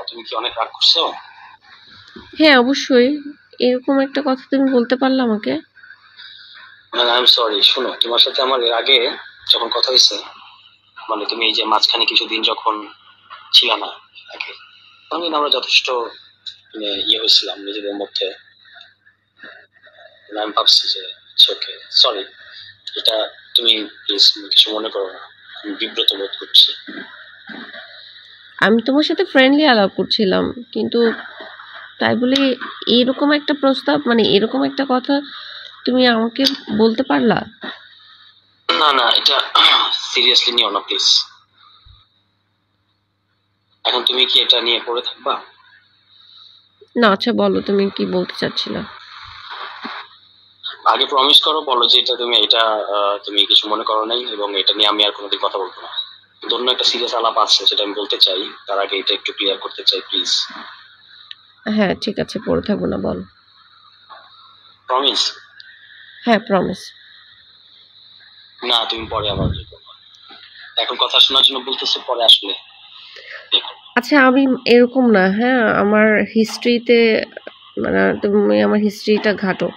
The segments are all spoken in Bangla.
তুমি কি অনেক রাগ করছো? হ্যাঁ অবশ্যই। এরকম একটা কথা তুমি বলতে পারলে আমাকে? আই এম সরি, শোনো, তোমার সাথে আমার এর আগে যখন কথা হয়েছে, মানে তুমি এই যে মাঝখানে কিছুদিন যখন ছিল না আগে, তখন কিন্তু আমরা যথেষ্ট মানে হয়েছিলাম নিজেদের মধ্যে। আমি ভাবছি যে ওকে, সরি, এটা তুমি প্লিজ কিছু মনে করো না, আমি বিব্রত বোধ করছি। আমি তোমার সাথে ফ্রেন্ডলি আলাপ করছিলাম, কিন্তু তাই বলে এরকম একটা প্রস্তাব, মানে এরকম একটা কথা তুমি আমাকে বলতে পারলা? না না, এটা সিরিয়াসলি নিও না প্লিজ। এখন তুমি কি এটা নিয়ে পড়ে থাকবা? না, আচ্ছা বলো তুমি কি বলতে চাচ্ছিলা। আগে প্রমিস করো, বলো যে এটা তুমি তুমি কিছু মনে করো নাই এবং এটা নিয়ে আমি আর কোনোদিন কথা বলবো না। অন্য একটা সিরিয়াস আলাপ আছে যেটা আমি বলতে চাই, তার আগে এটা একটু ক্লিয়ার করতে চাই প্লিজ। হ্যাঁ ঠিক আছে, পড়ে থাকবো না, বলো। প্রমিস? হ্যাঁ প্রমিস। না, তুমি পরে আবার দেখো। এখন কথা শোনার জন্য বলতেছে, পরে আসলে দেখো। আচ্ছা আমি এরকম না, হ্যাঁ আমার হিস্ট্রিতে, মানে তুমি আমার হিস্ট্রিটা ঘাটো।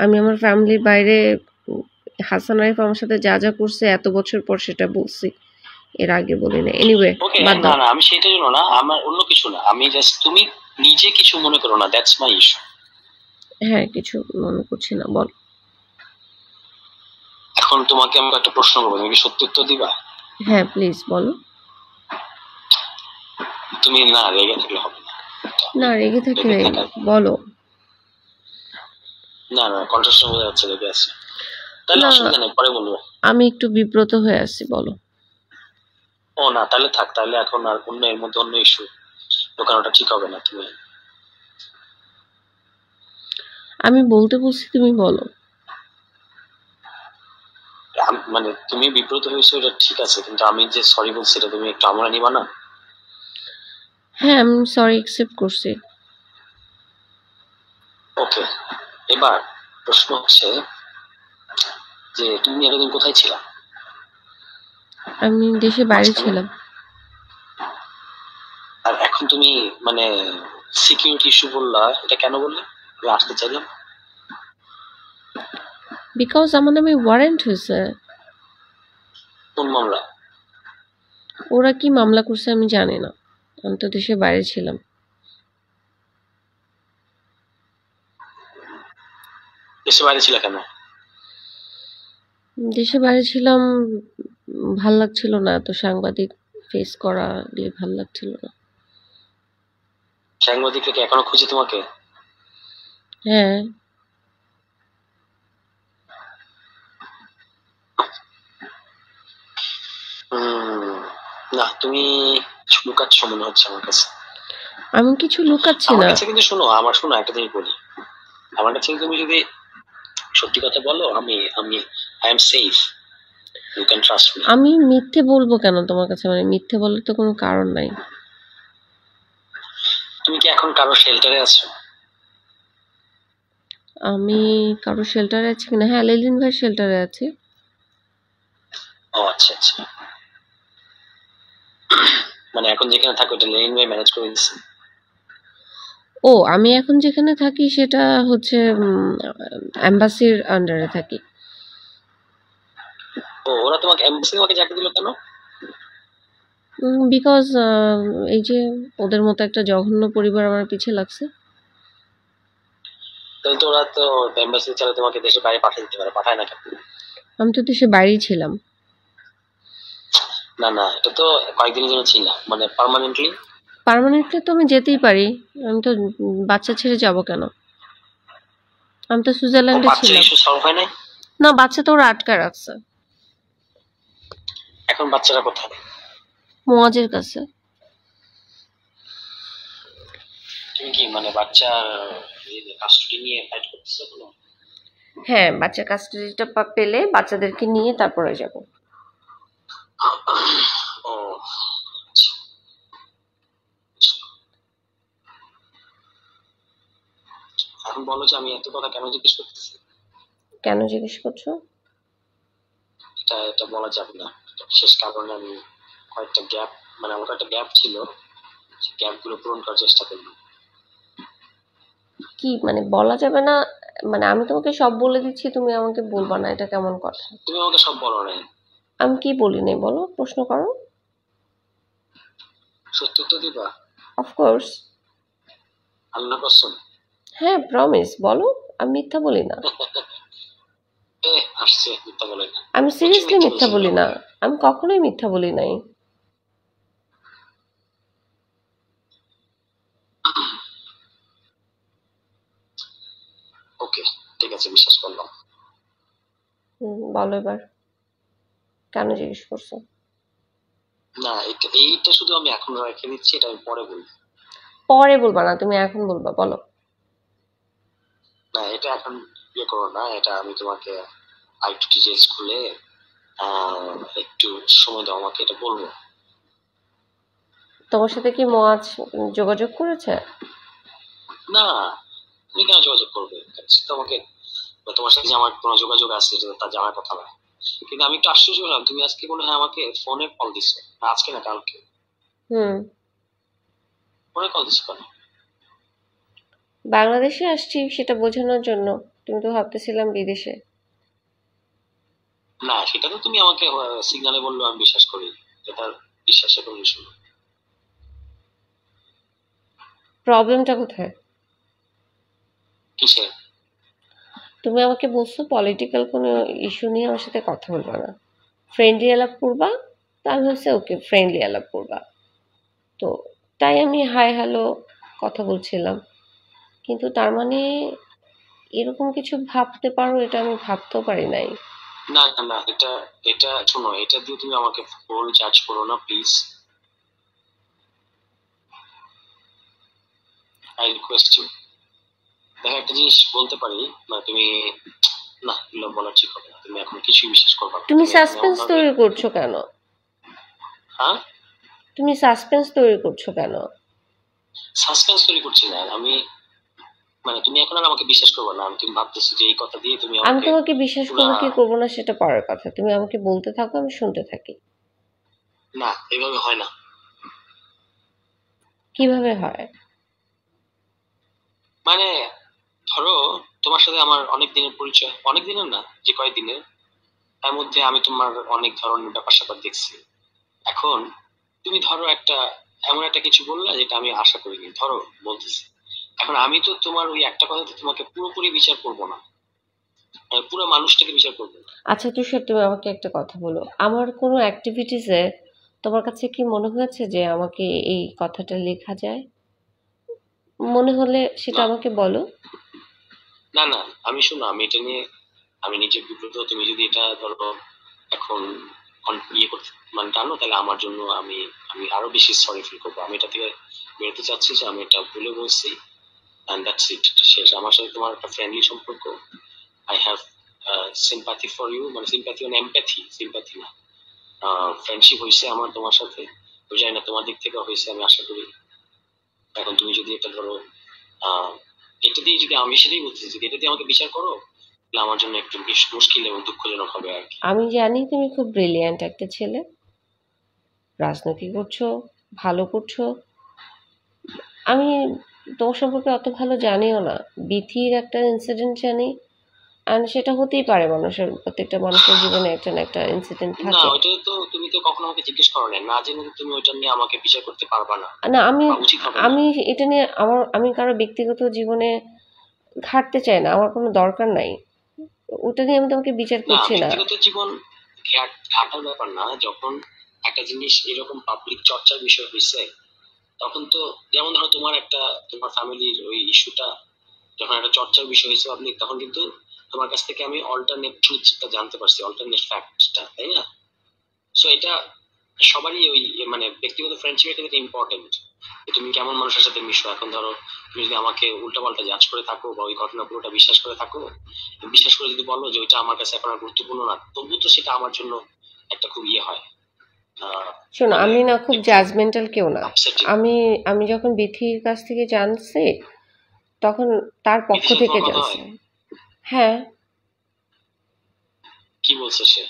আমি আমার ফ্যামিলির বাইরে হাসান আরিফ আমার সাথে যা যা করছে এত বছর পর সেটা বলছি, এর আগে বলি না। এনিওয়ে ওকে, বাদ না দাও। না, আমি সেটার জন্য না, আমার অন্য কিছু না, আমি জাস্ট তুমি নিজে কিছু মনে করো না, দ্যাটস মাই ইস্যু। হ্যাঁ কিছু মনে করছি না, বল। এখন তোমাকে আমি একটা প্রশ্ন করবো, তুমি কি সত্যি উত্তর দিবা? হ্যাঁ প্লিজ বলো। তুমি না রেগে থাকলে হবে না। না রেগে থাকি রেগে নাই, থাকা, বলো। না না, কন্ট্রাস্ট বোঝা যাচ্ছে রেগে আছে। তাহলে না অসুবিধা নেই, পরে বলবো। আমি একটু বিব্রত হয়ে আছি, বলো। ও না, তাহলে থাক, তাহলে এখন আর অন্য এর মধ্যে অন্য ইস্যু ঢোকানোটা ঠিক হবে না। তুমি আমি বলতে বলছি, তুমি বলো। মানে তুমি বিব্রত হয়েছো এটা ঠিক আছে, কিন্তু আমি যে সরি বলছি এটা তুমি একটু আমরা নিবা না? হ্যাঁ আমি সরি অ্যাকসেপ্ট করছি। ওকে, এবার প্রশ্ন হচ্ছে যে তুমি এতদিন কোথায় ছিলা আমি দেশের বাইরে মাঝখানে? ছিলাম। আর এখন তুমি মানে সিকিউরিটি ইস্যু বললা, এটা কেন বললে? আমি আসতে চাইলাম। বিকজ আমার নামে ওয়ারেন্ট হয়েছে। কোন মামলা? ওরা কি মামলা করছে আমি জানি না, আমি তো দেশের বাইরে ছিলাম। দেশের বাইরে ছিল কেন? দেশের বাইরে ছিলাম, ভাল লাগছিল না, এত সাংবাদিক ফেস করা দিয়ে ভাল লাগছিল না। সাংবাদিকরা কি এখনো খুঁজে তোমাকে? হ্যাঁ। হম, না তুমি লুকাচ্ছ মনে হচ্ছে আমার কাছে। আমি কিছু লুকাচ্ছি আমার না। কাছে কিন্তু শোনো, শোনো একটা জিনিস বলি, আমার কাছে তুমি যদি সত্যি কথা বলো, আমি আমি I am safe, you can trust me. আমি মিথ্যে বলবো কেন তোমার কাছে, মানে মিথ্যে বলার তো কোনো কারণ নাই। তুমি কি এখন কারো শেল্টারে আছো? আমি কারো শেল্টারে আছি কিনা, হ্যাঁ লেলিন ভাই শেল্টারে আছি। ও আচ্ছা আচ্ছা, মানে এখন যেখানে থাকো এটা লেনিন ভাই ম্যানেজ করে দিচ্ছে? ও আমি এখন যেখানে থাকি সেটা হচ্ছে এম্বাসির আন্ডারে থাকি। ও, ওরা তোমাকে এমবাসি তোমাকে চাকরি দিল কেন? বিকজ এই যে ওদের মতো একটা জঘন্য পরিবার আমার পিছে লাগছে। তাহলে তো ওরা তো এমবাসি চাইলে তোমাকে দেশের বাইরে পাঠিয়ে দিতে পারে, পাঠায় না কেন? আমি তো দেশের বাইরেই ছিলাম। না না, এটা তো কয়েকদিনের জন্য ছিল, মানে পার্মানেন্টলি। পার্মানেন্টলি তো আমি যেতেই পারি। আমি তো বাচ্চা ছেড়ে যাব কেন? আমি তো ও, সুইজারল্যান্ডে বাচ্চার ছিলাম। ইস্যু সলভ হয় নাই? না বাচ্চা তো ওরা আটকা রাখছে এখন বাচ্চারা কোথায়? মোয়াজের কাছে। তুমি কি মানে বাচ্চার কাস্টডি নিয়ে ফাইট করতেছো বলো? হ্যাঁ বাচ্চার কাস্টাডিটা পেলে বাচ্চাদেরকে নিয়ে তারপরে যাব। ও, এখন বলো যে আমি এত কথা কেন জিজ্ঞেস করতেছি। কেন জিজ্ঞেস করছো? এটা এটা বলা যাবে না, একটা বিশেষ কারণে আমি কয়েকটা গ্যাপ, মানে আমার একটা গ্যাপ ছিল, গ্যাপ গুলো পূরণ করার চেষ্টা করবো। কি মানে বলা যাবে না? মানে আমি তোমাকে সব বলে দিচ্ছি, তুমি আমাকে বলবা না, এটা কেমন কথা? তুমি আমাকে সব বলো নাই। আমি কি বলি নাই বলো, প্রশ্ন করো। সত্য তো দিবা? অফকোর্স। আল্লাহ কসম। হ্যাঁ, প্রমিস, বলো। আমি মিথ্যা বলি না। আসছে মিথ্যা বলে না। আমি প্রচুর সিরিয়াসলি মিথ্যা বলছি বলি না। আমাকে। আমি কখনোই মিথ্যা বলি নাই। ওকে, ঠিক আছে, বিশ্বাস করলাম। বলো এবার, কেন জিজ্ঞেস করছো? না, এইটা শুধু আমি এখন রেখে দিচ্ছি, এটা আমি পরে বলবো। পরে বলবা না, তুমি এখন বলবা, বলো। না, এটা এখন ইয়ে করো না, এটা আমি তোমাকে আরেকটু ডিটেলস খুলে একটু সময় দাও আমাকে, এটা বলবো। তোমার সাথে কি মোয়াজ যোগাযোগ করেছে? না, তুমি কেন যোগাযোগ করবে? তোমাকে তোমার সাথে যে আমার কোনো যোগাযোগ আছে এটা তো তার জানার কথা না। কিন্তু আমি একটু আশ্চর্য হলাম, তুমি আজকে মনে হয় আমাকে ফোনে কল দিছো, না আজকে না কালকে। হুম। ফোনে কল দিছো কেন? বাংলাদেশে আসছি সেটা বোঝানোর জন্য। তুমি তো ভাবতেছিলাম বিদেশে। না, সেটা তো তুমি আমাকে সিগনালে বললো, আমি বিশ্বাস করি, এটা বিশ্বাসের কোনো ইস্যু না। প্রবলেমটা কোথায়? কিসে? তুমি আমাকে বলছো পলিটিক্যাল কোনো ইস্যু নিয়ে আমার সাথে কথা বলবা না, ফ্রেন্ডলি আলাপ করবা। তা আমি ভাবছি ওকে, ফ্রেন্ডলি আলাপ করবা। তো তাই আমি হাই হ্যালো কথা বলছিলাম। কিন্তু তার মানে এরকম কিছু ভাবতে পারো, এটা আমি ভাবতেও পারি নাই। না না না, এটা এটা শোনো, এটা দিয়ে তুমি আমাকে ফুল জাজ করো না প্লিজ। I request you. দেখো, একটা জিনিস বলতে পারি, মানে তুমি, না এগুলো বলা ঠিক হবে না, তুমি এখন কিছুই বিশ্বাস করবে না, তুমি তুমি এখন এমন সাসপেন্স ভাবে। তৈরি করছো কেন? হ্যাঁ, তুমি সাসপেন্স তৈরি করছো কেন? সাসপেন্স তৈরি করছি না আমি। মানে তুমি এখন আর আমাকে বিশ্বাস করবে না, আমি তুমি ভাবতেছো যে এই কথা দিয়ে তুমি আমি আমাকে তোমাকে বিশ্বাস পুরা। করবো কি করবো না সেটা পরের কথা, তুমি আমাকে বলতে থাকো, আমি শুনতে থাকি। না, এভাবে হয় না। কিভাবে হয়? মানে ধরো, তোমার সাথে আমার অনেক দিনের পরিচয়, অনেক দিনের না, যে কয়েকদিনের, তার মধ্যে আমি তোমার অনেক ধরনের ব্যাপার স্যাপার দেখছি। এখন তুমি ধরো একটা এমন একটা কিছু বললা যেটা আমি আশা করিনি, ধরো বলতেছি। এখন আমি তো তোমার ওই একটা কথাতে তোমাকে পুরোপুরি বিচার করবো না, আমি পুরো মানুষটাকে বিচার করবো না। আচ্ছা তুষার, তুমি আমাকে একটা কথা বলো, আমার কোনো অ্যাক্টিভিটিসে তোমার কাছে কি মনে হয়েছে যে আমাকে এই কথাটা লেখা যায়? মনে হলে সেটা না আমাকে বলো। না না, আমি শোনো, আমি এটা নিয়ে আমি নিজে বিব্রত। তুমি যদি এটা ধরো এখন ইয়ে করতে মানে টানো, তাহলে আমার জন্য আমি আমি আরো বেশি সরি ফিল করবো। আমি এটা থেকে বেরোতে চাচ্ছি যে আমি এটা ভুলে বলছি, এন্ড দ্যাটস ইট, শেষ। আমার সাথে তোমার একটা ফ্রেন্ডলি সম্পর্ক। I have sympathy for you, মানে সিম্পাথি মানে এমপ্যাথি, সিম্পাথি না। ফ্রেন্ডশিপ হয়েছে আমার তোমার সাথে, আমি জানি না তোমার দিক থেকে হয়েছে, আমি আশা করি। এখন তুমি যদি এটা ধরো, আহ এটা দিয়ে যদি, আমি সেটাই বলতেছি, যদি এটা দিয়ে আমাকে বিচার করো, তাহলে আমার জন্য একটু বেশ মুশকিল এবং দুঃখজনক হবে আর কি। আমি জানি তুমি খুব ব্রিলিয়ান্ট একটা ছেলে, রাজনীতি করছো, ভালো করছো। আমি তোমার সম্পর্কে অত ভালো জানিও না। বিথির একটা ইনসিডেন্ট জানি, আর সেটা হতেই পারে, মানুষের প্রত্যেকটা মানুষের জীবনে একটা না একটা ইনসিডেন্ট না, থাকে। ওইটা তো তুমি তো কখনো আমাকে জিজ্ঞেস করো না, না জেনে তো তুমি ওইটা নিয়ে আমাকে বিচার করতে পারবা না, না, আমি বা উচিত হবে না। আমি এটা নিয়ে আমি কারো ব্যক্তিগত জীবনে ঘাটতে চাই না, আমার কোনো দরকার নাই। ওটা নিয়ে আমি তোমাকে বিচার না, করছি না। ব্যক্তিগত জীবন ঘাটার ব্যাপার না, যখন একটা জিনিস এরকম পাবলিক চর্চার বিষয় হয়েছে, তখন তো, যেমন ধরো তোমার একটা, তোমার ফ্যামিলির ওই ইস্যুটা যখন একটা চর্চার বিষয় হয়েছে পাবলিক, তখন কিন্তু তোমার কাছ থেকে আমি অল্টারনেট ট্রুথটা জানতে পারছি, অল্টারনেট ফ্যাক্টটা, তাই না? সো এটা সবারই ওই মানে ব্যক্তিগত ফ্রেন্ডশিপের ক্ষেত্রে ইম্পর্টেন্ট, তুমি কেমন মানুষের সাথে মিশো। এখন ধরো তুমি যদি আমাকে উল্টাপাল্টা জাজ করে থাকো বা ওই ঘটনা পুরোটা বিশ্বাস করে থাকো, বিশ্বাস করে যদি বলো যে ওইটা আমার কাছে এখন আর গুরুত্বপূর্ণ না, তবু তো সেটা আমার জন্য একটা খুব ইয়ে হয়, শোনো, মানে আমি না খুব একটু জাজমেন্টাল কেউ না। আপসেটিং। আমি আমি যখন বিথির কাছ থেকে জানছি, তখন তার পক্ষ বিদেশের সাথে থেকে তোমার কথা জানছি। হয়? হ্যাঁ। কি বলছে সে?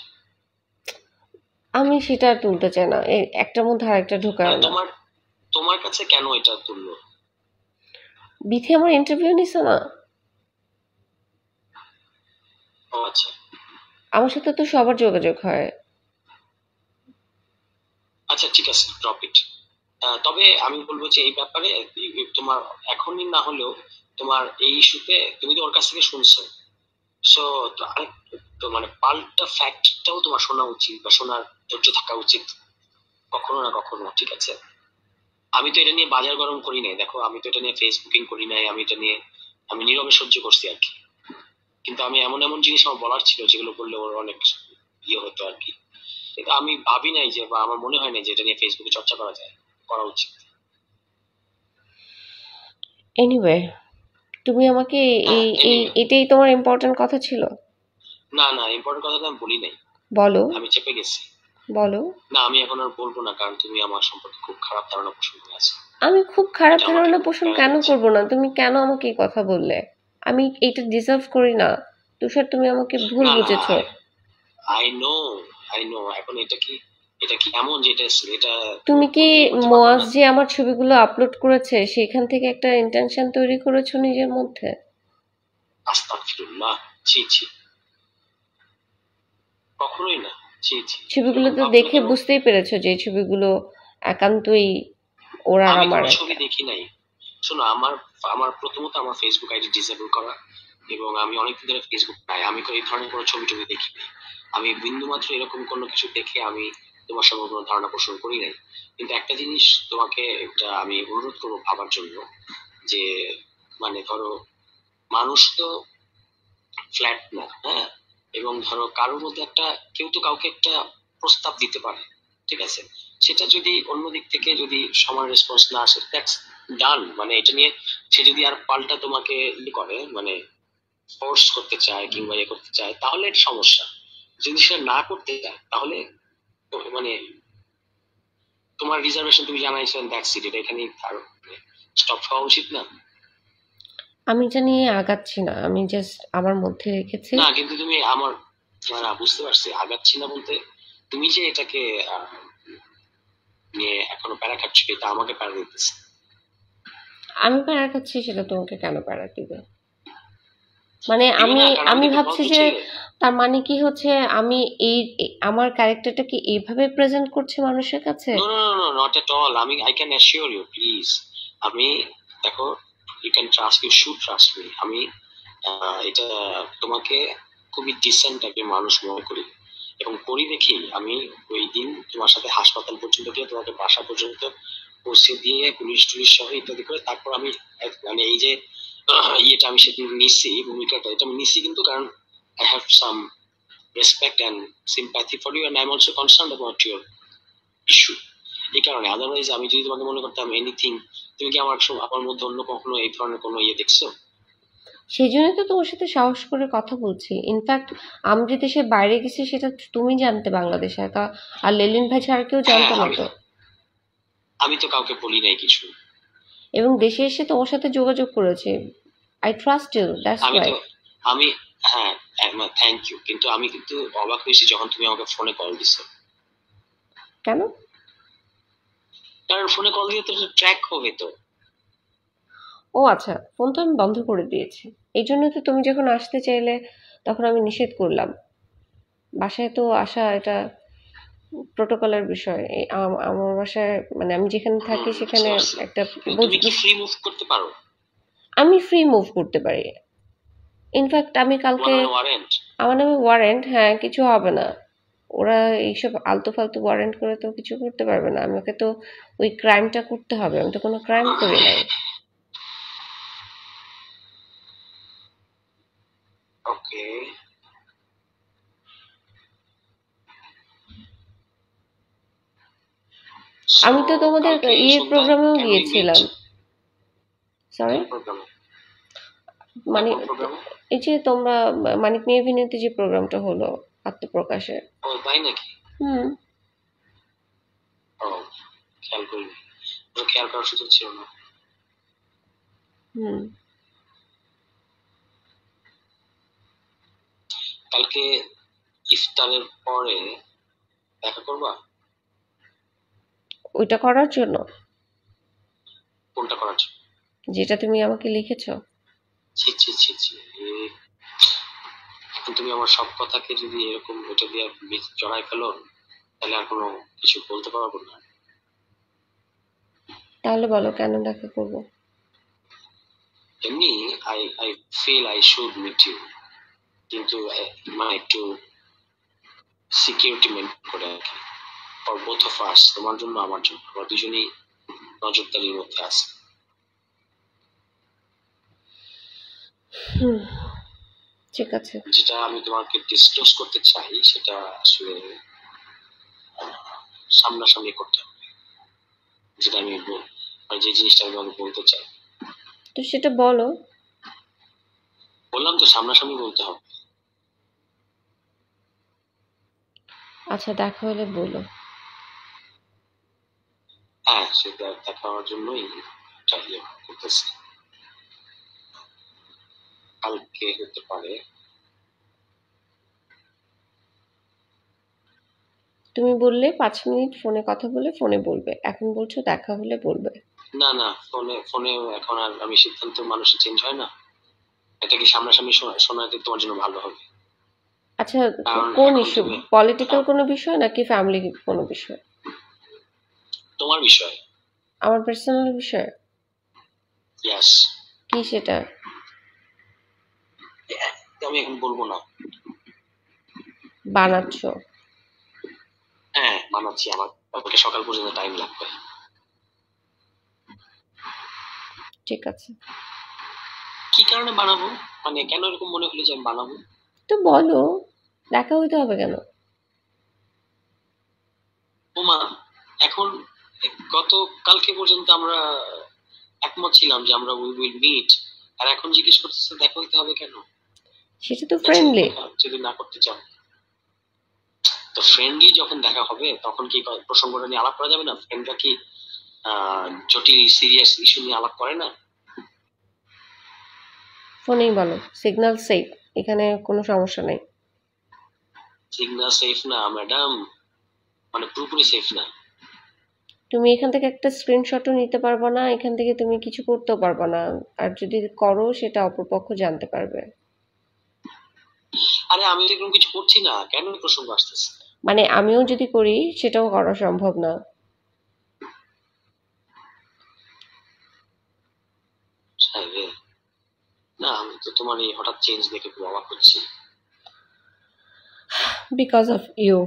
আমি সেটা আর তুলতে চাই না, এই একটার মধ্যে আরেকটা ঢোকায় না। তোমার তোমার কাছে কেন এটা তুললো? বিথি আমার ইন্টারভিউ নিছে না, ও আচ্ছা আমার সাথে তো সবার যোগাযোগ হয়। আচ্ছা, ঠিক আছে, ড্রপ ইট। তবে আমি বলবো যে এই ব্যাপারে তোমার এখনই না হলেও তোমার এই ইস্যুতে তুমি তো ওর কাছ থেকে শুনছো, সো আরেক তো মানে পাল্টা ফ্যাক্টটাও তোমার শোনা উচিত বা শোনার ধৈর্য থাকা উচিত কখনো না কখনো, ঠিক আছে? আমি তো এটা নিয়ে বাজার গরম করি নাই, দেখো আমি তো এটা নিয়ে ফেসবুকিং করি নাই, আমি এটা নিয়ে আমি নীরবে সহ্য করছি আর কি। কিন্তু আমি এমন এমন জিনিস আমার বলার ছিল যেগুলো বললে ওর অনেক ইয়ে হতো আর কি। কিন্তু আমি ভাবি নাই যে, বা আমার মনে হয় না যে এটা নিয়ে ফেসবুকে চর্চা করা যায়, করা উচিত। এনিওয়ে, তুমি আমাকে হ্যাঁ, এই এই এনিওয়ে, এটাই তোমার ইম্পর্টেন্ট কথা ছিল? না না, ইম্পর্টেন্ট কথা তো আমি বলি নাই, বলো, আমি চেপে গেছি। বলো। না, আমি এখন আর বলবো না, কারণ তুমি আমার সম্পর্কে খুব খারাপ ধারণা পোষণ করে আছো। আমি খুব খারাপ এটা আমাকে ধারণা খুব পোষণ প্যারা কেন দিচ্ছে। করব না? তুমি কেন আমাকে এই কথা বললে? আমি এটা ডিজার্ভ করি না। তুষার, তুমি আমাকে ভুল না না, বুঝেছো। I know, I know. এখন এটা কি এমন যে এটা তুমি কি ইয়ে করতে পারবো মোয়াজ না? যে আমার ছবিগুলো আপলোড করেছে সেখান থেকে একটা ইন্টেনশন তৈরি করেছো নিজের মধ্যে? আস্তাগফিরুল্লাহ, ছি ছি, কখনোই না, ছি ছি, ছবিগুলো এরকম তো ভাবছো দেখে কেন? বুঝতেই পেরেছো যে এই ছবিগুলো একান্তই ওর আর আমি আমার কোনো ছবি একটা। দেখি নাই। শোনো, আমার আমার প্রথমত আমার ফেসবুক আইডি ডিসেবল করা, এবং আমি অনেকদিন ধরে ফেসবুক নাই, আমি এই ধরনের কোনো ছবি টবি দেখি নাই। আমি বিন্দু মাত্র এরকম কোনো কিছু দেখে আমি তোমার সম্পর্কে কোনো ধারণা পোষণ করি নাই। কিন্তু একটা জিনিস তোমাকে এটা আমি অনুরোধ করবো ভাবার জন্য, যে মানে ধরো, মানুষ তো ফ্ল্যাট না, হ্যাঁ? এবং ধরো কারোর মধ্যে একটা, কেউ তো কাউকে একটা প্রস্তাব দিতে পারে, ঠিক আছে? সেটা যদি অন্য দিক থেকে যদি সমান রেসপন্স না আসে, দ্যাটস ডান। মানে এটা নিয়ে সে যদি আর পাল্টা তোমাকে ই করে, মানে ফোর্স করতে চায় কিংবা ইয়ে করতে চায়, তাহলে এটা সমস্যা। যদি সে না করতে চায় তাহলে মানে তোমার রিজার্ভেশন তুমি জানাইছো, দ্যাটস ইট, এটা এখানেই স্টপ হওয়া উচিত না? আমি এটা নিয়ে আগাচ্ছি না, আমি জাস্ট আমার মধ্যে রেখেছি। না কিন্তু তুমি আমার, না বুঝতে পারছি আগাচ্ছি না বলতে, তুমি যে এটাকে আহ, নিয়ে এখনো প্যারা খাচ্ছ, এটা আমাকে প্যারা দিতেছে। আমি প্যারা খাচ্ছি সেটা তোমাকে কেন প্যারা দিবে? মানে দিবে আমি না, কারণ আমি আমি কিন্তু ভাবছি বলতে যে যে, তার মানে কি হচ্ছে, আমি আমার ক্যারেক্টারটাকে এইভাবে প্রেজেন্ট করছি মানুষের কাছে? No no no, not at all. আমি I can assure you, please. আমি, দেখো, you can trust, you should trust me. আমি এটা তোমাকে খুবই ডিসেন্ট একজন মানুষ মনে করি, এবং করি দেখি আমি ওই দিন তোমার সাথে হাসপাতাল পর্যন্ত গিয়ে তোমাকে বাসা পর্যন্ত পৌঁছে দিয়ে পুলিশ টুলিশ সহ ইত্যাদি করে তারপর আমি মানে এই যে ইয়েটা আমি সেদিন নিছি, ভূমিকাটা এটা আমি নিছি, কিন্তু কারণ I have some respect and sympathy for you, and I am also concern about your issue. এই কারণে, আদারওয়াইজ আমি যদি তোমাকে মনে করতাম এনিথিং, তুমি কি আমার মধ্যে অন্য কখনো এই ধরনের কোনো ইয়ে দেখছো? সেই জন্যই তো তোমার সাথে সাহস করে কথা বলছি। ইনফ্যাক্ট আমি যে দেশের বাইরে গেছি সেটা তুমি জানতে বাংলাদেশে একা, আর লেলিন ভাই ছাড়া কেউ হ্যাঁ, জানতো না আমি তো। আমি তো কাউকে বলি নাই কিছু। এবং দেশে এসে তোমার সাথে যোগাযোগ করেছে। আই ট্রাস্ট ইউ, দ্যাটস আমি ওয়াই। তো আমি হ্যাঁ, থ্যাংক ইউ, কিন্তু আমি কিন্তু অবাক হয়েছি যখন তুমি আমাকে ফোনে কল দিছো। কেন? কারণ ফোনে কল দিয়ে তো ট্র্যাক হবে তো। ও আচ্ছা, ফোন তো আমি বন্ধ করে দিয়েছি। এই জন্য তো তুমি যখন আসতে চাইলে তখন আমি নিষেধ করলাম। বাসায় তো আসা এটা প্রোটোকলের বিষয়। আমার বাসায় মানে আমি যেখানে থাকি বুঝতে সেখানে পারছি। একটা কিন্তু তুমি কি ফ্রি মুভ করতে পারো? আমি ফ্রি মুভ করতে পারি। ইনফ্যাক্ট আমি তোমার কালকে, নামে ওয়ারেন্ট? আমার নামে ওয়ারেন্ট, হ্যাঁ, কিছু হবে না। ওরা এইসব আলতু ফালতু ওয়ারেন্ট করে তো কিছু করতে পারবে না। আমাকে তো ওই ক্রাইমটা করতে হবে, আমি তো কোনো ক্রাইম করি নাই। ওকে, সো আমি তো তোমাদের কালকে সন্ধ্যায় প্রোগ্রামেও ক্যান উই মিট? গিয়েছিলাম। সরি? কোন প্রোগ্রামে? মানে কোন প্রোগ্রামে? এই যে তোমরা মানিক নিয়ে অভিনীত যে প্রোগ্রামটা হলো আত্মপ্রকাশের। ও তাই নাকি? হুম। ও, খেয়াল করিনি, খেয়াল করার সুযোগ ছিল না। হুম। কালকে ইফতারের পরে দেখা করবা? ওইটা করার জন্য কোনটা করার জন্য? যেটা তুমি আমাকে লিখেছো। ছি ছি ছি ছি এখন তুমি আমার সব কথাকে যদি এরকম এটা দিয়ে জড়াই ফেলো, তাহলে আর কোনো কিছু বলতে পারবো না। তাহলে বলো কেন দেখা করবো? এমনি I I feel I should meet you, কিন্তু মানে একটু সিকিউরিটি মেনটেন করে আর কি, ফর বোথ অফ আস, তোমার জন্য আমার জন্য, আমরা দুজনেই নজরদারির মধ্যে আছে। ঠিক আছে। যেটা আমি তোমাকে ডিসক্লোজ করতে চাই সেটা আসলে সামনাসামনি করতে হবে, যেটা আমি মানে যে জিনিসটা আমি তোমাকে বলতে চাই। তো সেটা বলো। বললাম তো সামনাসামনি বলতে হবে। আচ্ছা, দেখা হলে বলো। হ্যাঁ, সেটা দেখা হওয়ার জন্যই ট্রাই করতেছি। কালকে হতে পারে। তুমি বললে 5 মিনিট ফোনে কথা বলে ফোনে বলবে, এখন বলছো দেখা হলে বলবে। না না, ফোনে ফোনে এখন আর আমি সিদ্ধান্ত মানুষের চেঞ্জ হয় না, এটা কি সামনাসামনি শোনাতে তোমার জন্য ভালো হবে। আচ্ছা, কারণ কোন এখন ইস্যু? তুমি পলিটিক্যাল কোনো বিষয় নাকি ফ্যামিলি কোনো বিষয়? তোমার বিষয়। আমার পার্সোনাল বিষয়? ইয়াস। কি সেটা? আমি এখন বলবো না। বানাচ্ছ? হ্যাঁ বানাচ্ছি, আমার কালকে সকাল পর্যন্ত টাইম লাগবে। ঠিক আছে। কি কারণে বানাবো, মানে কেন এরকম মনে হলো যে আমি বানাবো? তো বলো, দেখা হইতে হবে কেন? ওমা, এখন গত কালকে পর্যন্ত আমরা একমত ছিলাম যে আমরা উই উইল মিট, আর এখন জিজ্ঞেস করতেছে দেখা হইতে হবে কেন? সেটা তো আচ্ছা, ফ্রেন্ডলি। দেখা যদি না করতে চাও, তো ফ্রেন্ডলি যখন দেখা হবে তখন কি প্রসঙ্গটা নিয়ে আলাপ করা যাবে না? ফ্রেন্ডরা কি জটিল সিরিয়াস ইস্যু নিয়ে আলাপ করে না? ফোনেই বলো, সিগন্যাল সেফ, এখানে কোনো সমস্যা নেই। সিগন্যাল সেফ না ম্যাডাম, মানে পুরোপুরি সেফ না। তুমি এখান থেকে একটা স্ক্রিনশটও নিতে পারবে না, এখান থেকে তুমি কিছু করতেও পারবে না। আর যদি করো সেটা অপরপক্ষ জানতে পারবে। আরে আমি তো এরকম কিছু করছি না, কেন এই প্রসঙ্গ আসতেছে? মানে আমিও যদি করি সেটাও করা সম্ভব না। আরে, না আমি তো তোমার এই হঠাৎ চেঞ্জ দেখে খুব অবাক হচ্ছি। Because of you.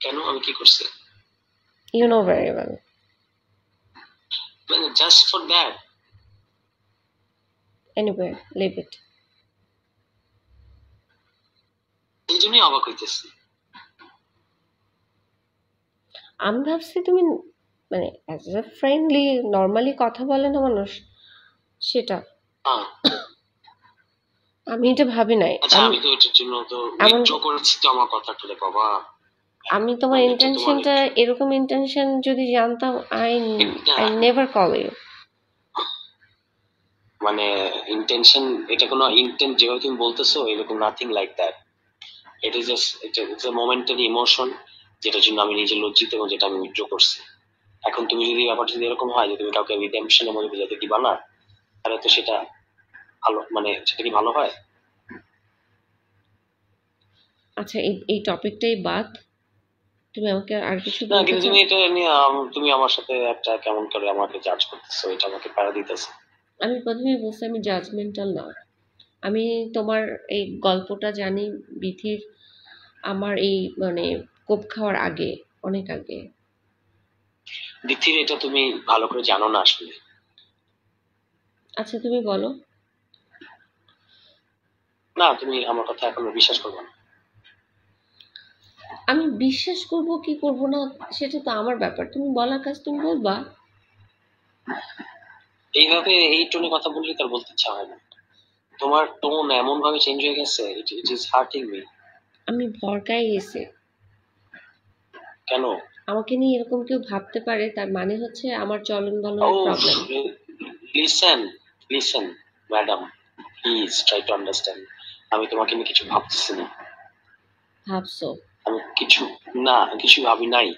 কেন, আমি কি করছি? You know very well. মানে just for that? Anyway, leave it. এই জন্যই অবাক হইতেছি। আমি ভাবছি তুমি মানে অ্যাজ এ ফ্রেন্ডলি নর্মালি কথা বলে না মানুষ, সেটা। হ্যাঁ। আমি এটা ভাবি নাই। আচ্ছা, আমি আমি তো এটার জন্য তো এমন উইথড্র করেছি তো আমার কথাটা রে বাবা। আমি তোমার মানে এটা তোমার ইন্টেনশনটা, এরকম ইন্টেনশন যদি জানতাম, আই এটা আই নেভার কল ইউ। মানে ইন্টেনশন, এটা কোনো ইন্টেন্ট যেভাবে তুমি বলতেছো এরকম nothing like that. It is just it's a momentary emotion, যেটার জন্য আমি নিজে লজ্জিত এবং যেটা আমি উইথড্র করছি। এখন তুমি যদি ব্যাপারটা যদি এরকম হয় যে তুমি কাউকে রিডেম্পশনের মধ্যে বোঝাতে দিবা না, তাহলে তো সেটা ভালো, মানে সেটা কি ভালো হয়? আচ্ছা, এই টপিকটাই বাদ। তুমি আমাকে আর কিছু না বলতে কিন্তু চাও? তুমি এটা নিয়ে তুমি আমার সাথে একটা কেমন করে আমাকে জাজ করতেছো, এটা আমাকে প্যারা দিতেছে। আমি প্রথমেই বলছি আমি জাজমেন্টাল না। আমি তোমার এই গল্পটা জানি বিথির, আমার এই মানে কোপ খাওয়ার আগে, অনেক আগে। দ্বিতীয়, এটা তুমি ভালো করে জানো না আসলে। আচ্ছা, তুমি বলো। না, তুমি আমার কথা এখনো বিশ্বাস করবে না। আমি বিশ্বাস করব কি করব না সেটা তো আমার ব্যাপার, তুমি বলার কাজ তুমি বলবা। এইভাবে এই টোনে কথা বললে তার বলতে ইচ্ছা হয় না। তোমার টোন এমন ভাবে চেঞ্জ হয়ে গেছে, ইট ইজ হার্টিং মি। আমি ভরকাই গেছি। কেন? আমাকে নিয়ে এরকম কেউ ভাবতে পারে, তার মানে হচ্ছে আমার চলন ও, বলনের problem. Listen listen madam, please try to understand. আমি তোমাকে নিয়ে কিছু ভাবতেছি না। ভাবছো? আমি কিছু, না কিছু ভাবি নাই।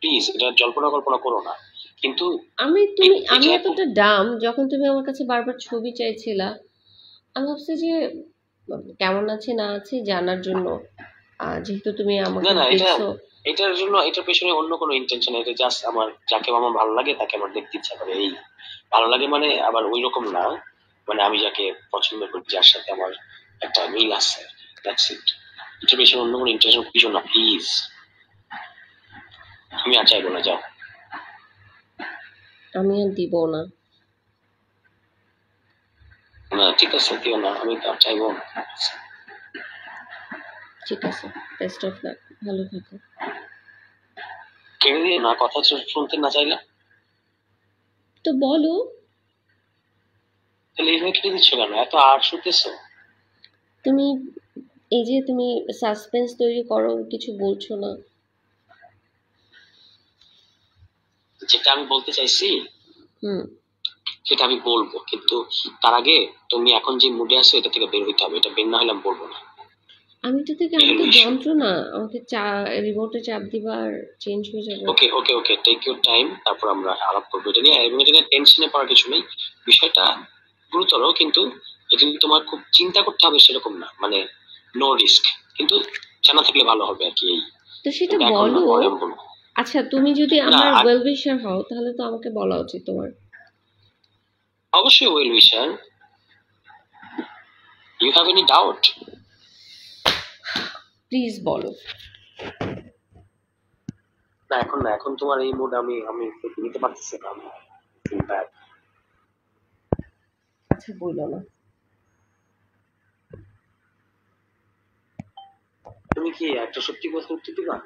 প্লিজ এটা জল্পনা কল্পনা করো না। কিন্তু তুমি আমি এটা এতটা ডাম, যখন তুমি আমার কাছে বারবার ছবি চাইছিলা, আমি ভাবছি যে কেমন আছে না আছে জানার জন্য, যেহেতু তুমি না আমাকে না, দেখছো। এটার জন্য, এটার পেছনে অন্য কোনো ইন্টেনশন, এটা জাস্ট আমার যাকে আমার ভালো লাগে তাকে আমার দেখতে ইচ্ছা করে, এই ভালো লাগে মানে আবার ওই রকম না, মানে আমি যাকে পছন্দ করি, যার সাথে আমার একটা মিল আছে, দ্যাটস ইট। এটার পেছনে অন্য কোনো ইন্টেনশন কিছু না, প্লিজ। আমি আর চাইবো না, যাও। আমি আর দিব না। না ঠিক আছে, দিও না, আমি আর চাইবো না। ঠিক আছে, বেস্ট অফ লাক, ভালো থাকো। কেড়ে দিয়ে না, কথা শুনতে না চাইলে তো বলো। তাহলে এইভাবে কেটে দিচ্ছ কেন? এত আর শুনতেছো? তুমি এই যে তুমি সাসপেন্স তৈরি করো, কিছু বলছো না। যেটা আমি বলতে চাইছি হুম। সেটা আমি বলবো, কিন্তু তার আগে তুমি এখন যে মুডে আছো এটা থেকে বের হইতে হবে, এটা বের না হলে আমি বলবো না। আমি তো যন্ত্রণা, আমাকে রিমোটে চাপ দিবা আর চেঞ্জ হয়ে যাবে। ওকে ওকে ওকে, টেক ইউর টাইম, তারপর আমরা আলাপ করবো এটা নিয়ে। এবং এটা নিয়ে টেনশনে পড়ার কিছু নেই, বিষয়টা গুরুতর, কিন্তু এটা নিয়ে তোমার খুব চিন্তা করতে হবে সেরকম না, মানে নো রিস্ক, কিন্তু জানা থাকলে ভালো হবে আর কি। এই তো সেটা কিন্তু এখন না, বলো। পরে আমি বলবো। আচ্ছা, তুমি যদি না আমার ওয়েল উইশার হও, তাহলে তো আমাকে বলা উচিত তোমার। অবশ্যই well wisher, you have any doubt? Please বলো। না এখন না, এখন তোমার এই মুড আমি আমি নিতে পারতেছি না, আমি feel bad। আচ্ছা, বললো না। তুমি কি একটা সত্যি কথা উত্তর দিবা?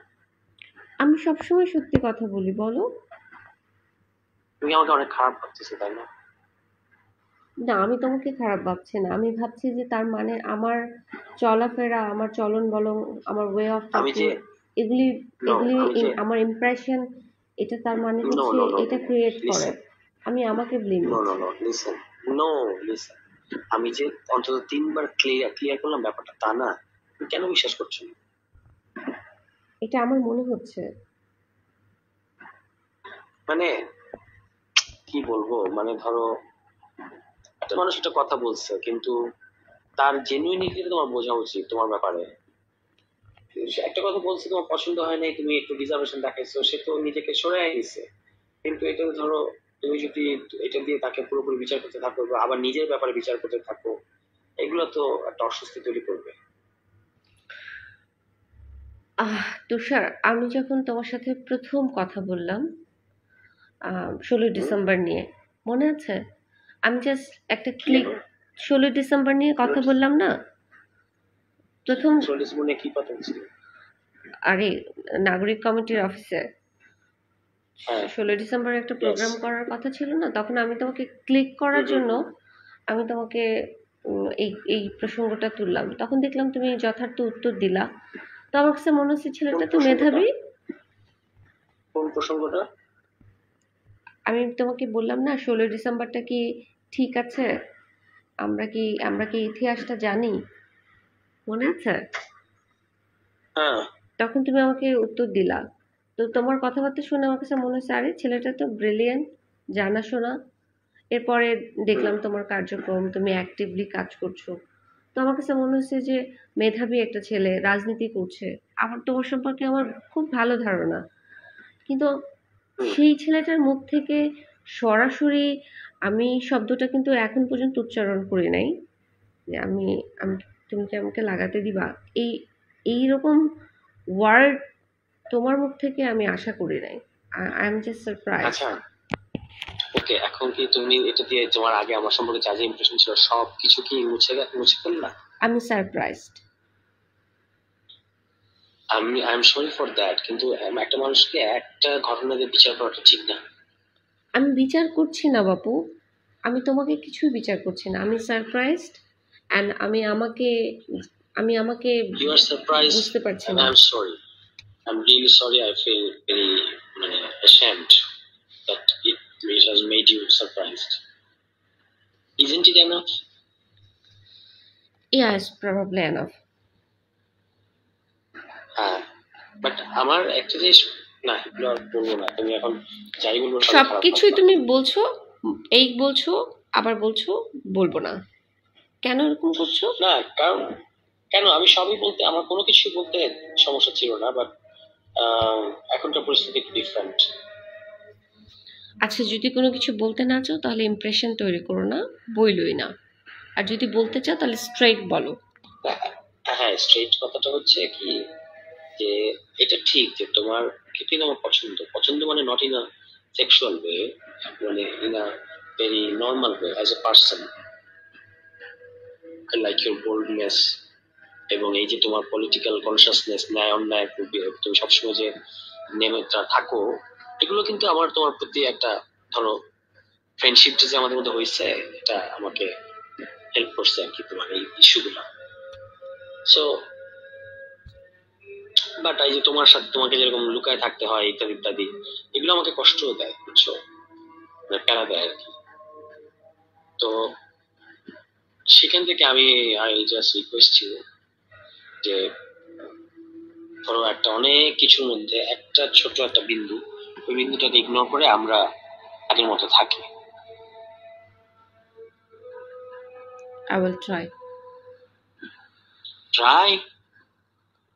আমি সবসময় সত্যি কথা বলি, বলো। তুমি আমাকে অনেক খারাপ ভাবতেছো, তাই না? না, আমি তোমাকে খারাপ ভাবছি না। আমি ভাবছি যে তার মানে আমার চলাফেরা, আমার চলন বলন, আমার ওয়ে অফ আমি টকিং, যে এগুলি নো এগুলি আমি যে আমার ইমপ্রেশন, এটা তার মানে নো হচ্ছে নো নো এটা ক্রিয়েট করে। লিসেন, আমি আমাকে ব্লেম নো নো দিচ্ছি। নো লিসেন, নো লিসেন, আমি যে অন্তত 3 বার ক্লিয়ার ক্লিয়ার করলাম ব্যাপারটা, তা না? তুমি কেন বিশ্বাস করছো না? এটা আমার মনে হচ্ছে। মানে কি বলবো, মানে ধরো একটা মানুষ একটা কথা বলছে, কিন্তু তার জেনুইনিটি তোমার বোঝা উচিত তোমার ব্যাপারে। সে একটা কথা বলছে, তোমার পছন্দ হয় নাই, তুমি একটু রিজার্ভেশন দেখাইছো, সে তো নিজেকে সরে আইছে। কিন্তু এটা ধরো তুমি যদি এটা দিয়ে তাকে পুরোপুরি বিচার করতে থাকো বা আবার নিজের ব্যাপারে বিচার করতে থাকো, এগুলো তো একটা অস্বস্তি তৈরি করবে। তুষার, আমি যখন তোমার সাথে প্রথম কথা বললাম 16 হুম, ডিসেম্বর নিয়ে, মনে আছে? আমি জাস্ট একটা কি ক্লিক, জানো? 16 ডিসেম্বর নিয়ে কথা বললাম না প্রথম। চল্লিশ মনে কি কথা হচ্ছিল? আরে, নাগরিক কমিটির অফিসে হ্যাঁ, 16 ডিসেম্বর একটা ইয়েস। প্রোগ্রাম করার কথা ছিল না? তখন আমি তোমাকে ক্লিক হুম করার হুম জন্য হুম। আমি তোমাকে এই এই প্রসঙ্গটা তুললাম। তখন দেখলাম তুমি যথার্থ উত্তর দিলা। তো আমার কাছে মনে হচ্ছে কোন ছেলেটা তো প্রসঙ্গটা? মেধাবী। কোন প্রসঙ্গটা? আমি তোমাকে বললাম না 16 ডিসেম্বরটা কি ঠিক আছে? আমরা কি ইতিহাসটা জানি? মনে আছে? হ্যাঁ। তখন তুমি আমাকে উত্তর দিলা। তো তোমার কথাবার্তা শুনে আমার কাছে মনে হচ্ছে, আরে ছেলেটা তো ব্রিলিয়েন্ট, জানাশোনা। এরপরে হুম। দেখলাম তোমার কার্যক্রম, তুমি অ্যাক্টিভলি কাজ করছো। তো আমার কাছে মনে হচ্ছে যে মেধাবী একটা ছেলে, রাজনীতি করছে। আমার তোমার সম্পর্কে আমার খুব ভালো ধারণা। কিন্তু হুম। সেই ছেলেটার মুখ থেকে সরাসরি আমি শব্দটা কিন্তু এখন পর্যন্ত উচ্চারণ করি নাই যে আমি আমি তুমি কি আমাকে লাগাতে দিবা, এই এইরকম ওয়ার্ড তোমার মুখ থেকে আমি আশা করি নাই। I am just surprised. আচ্ছা, ওকে, এখন কি তুমি এটা দিয়ে তোমার আগে আমার সম্পর্কে যা যা ইমপ্রেশন ছিল সব কিছু কি মুছে ফেললা? আমি সারপ্রাইজড। আমি I am sorry for that, কিন্তু একটা মানুষকে একটা ঘটনা দিয়ে বিচার করাটা ঠিক না। আমি বিচার করছি না বাপু, আমি তোমাকে কিছুই বিচার করছি না। আমি সারপ্রাইজড অ্যান্ড আমি আমাকে ইউ আর সারপ্রাইজ বুঝতে পারছি and না। I'm sorry. I'm really sorry. I feel very ashamed that it has made you surprised. Isn't it enough? Yes, probably enough. হ্যাঁ, বাট আমার একটা জিনিস না এগুলো আর বলবো না, তুমি এখন যাই বলবো সবই খারাপ সবকিছুই লাগবে। তুমি বলছো, এই বলছো আবার বলছো বলবো না, কেন এরকম করছো? না কারণ কেন, আমি সবই বলতে, আমার কোনো কিছু বলতে সমস্যা ছিল না, বাট এখনকার পরিস্থিতি একটু ডিফারেন্ট। আচ্ছা, যদি কোনো কিছু বলতে না চাও তাহলে ইমপ্রেশন তৈরি করো না, বইলই না। আর যদি বলতে চাও তাহলে স্ট্রেইট বলো। হ্যাঁ, স্ট্রেট কথাটা হচ্ছে কি, যে এটা ঠিক যে তোমার কৃতিন আমার পছন্দ, পছন্দ মানে not in a sexual way, মানে in a very normal way as a person. I like your boldness, এবং এই যে তোমার পলিটিক্যাল কনসিয়াসনেস, ন্যায় অন্যায় তুমি সবসময় যে নেমে থাকো, এগুলো কিন্তু আমার তোমার প্রতি একটা, ধরো ফ্রেন্ডশিপ যে আমাদের মধ্যে হয়েছে, এটা আমাকে হেল্প করছে আর কি তোমার এই ইস্যুগুলা। সো বাট এই যে তোমার সাথে তোমাকে যেরকম লুকায় থাকতে হয় ইত্যাদি ইত্যাদি, এগুলো আমাকে কষ্ট দেয়, বুঝছো, মানে প্যারা দেয় আর কি। তো সেখান থেকে আমি আই জাস্ট রিকোয়েস্ট ইউ যে ধরো একটা অনেক কিছুর মধ্যে একটা ছোট একটা বিন্দু, ওই বিন্দুটাকে ইগনোর করে আমরা আগের মতো থাকি। I will try. Try.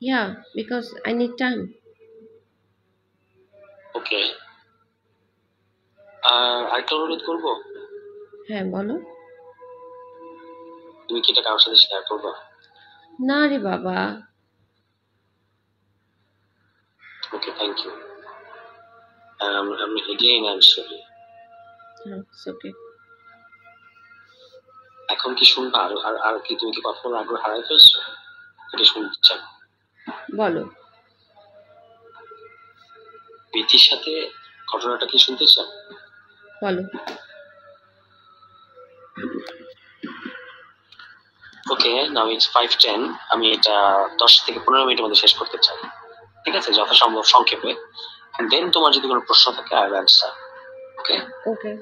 Yeah, because I need time. ওকে, আরেকটা অনুরোধ করবো, হ্যাঁ বলো। তুমি কি এটা কারোর সাথে শেয়ার করবা? না রে বাবা। ওকে, থ্যাংক ইউ। আমি again I am sorry. It's okay. এখন কি শুনবা? আর আর আর কি তুমি কি কথা বলার আগ্রহ হারাই ফেলছো? এটা শুনতে চাও? বলো। প্রীতির সাথে ঘটনাটা কি শুনতে চাও? বলো। ওকে, নাও ইটস 5:10, আমি এটা 10 থেকে 15 মিনিটের মধ্যে শেষ করতে চাই, ঠিক আছে, যথাসম্ভব সংক্ষেপে। দেন তোমার যদি কোনো প্রশ্ন থাকে আই উইল অ্যানসার। ওকে। ওকে।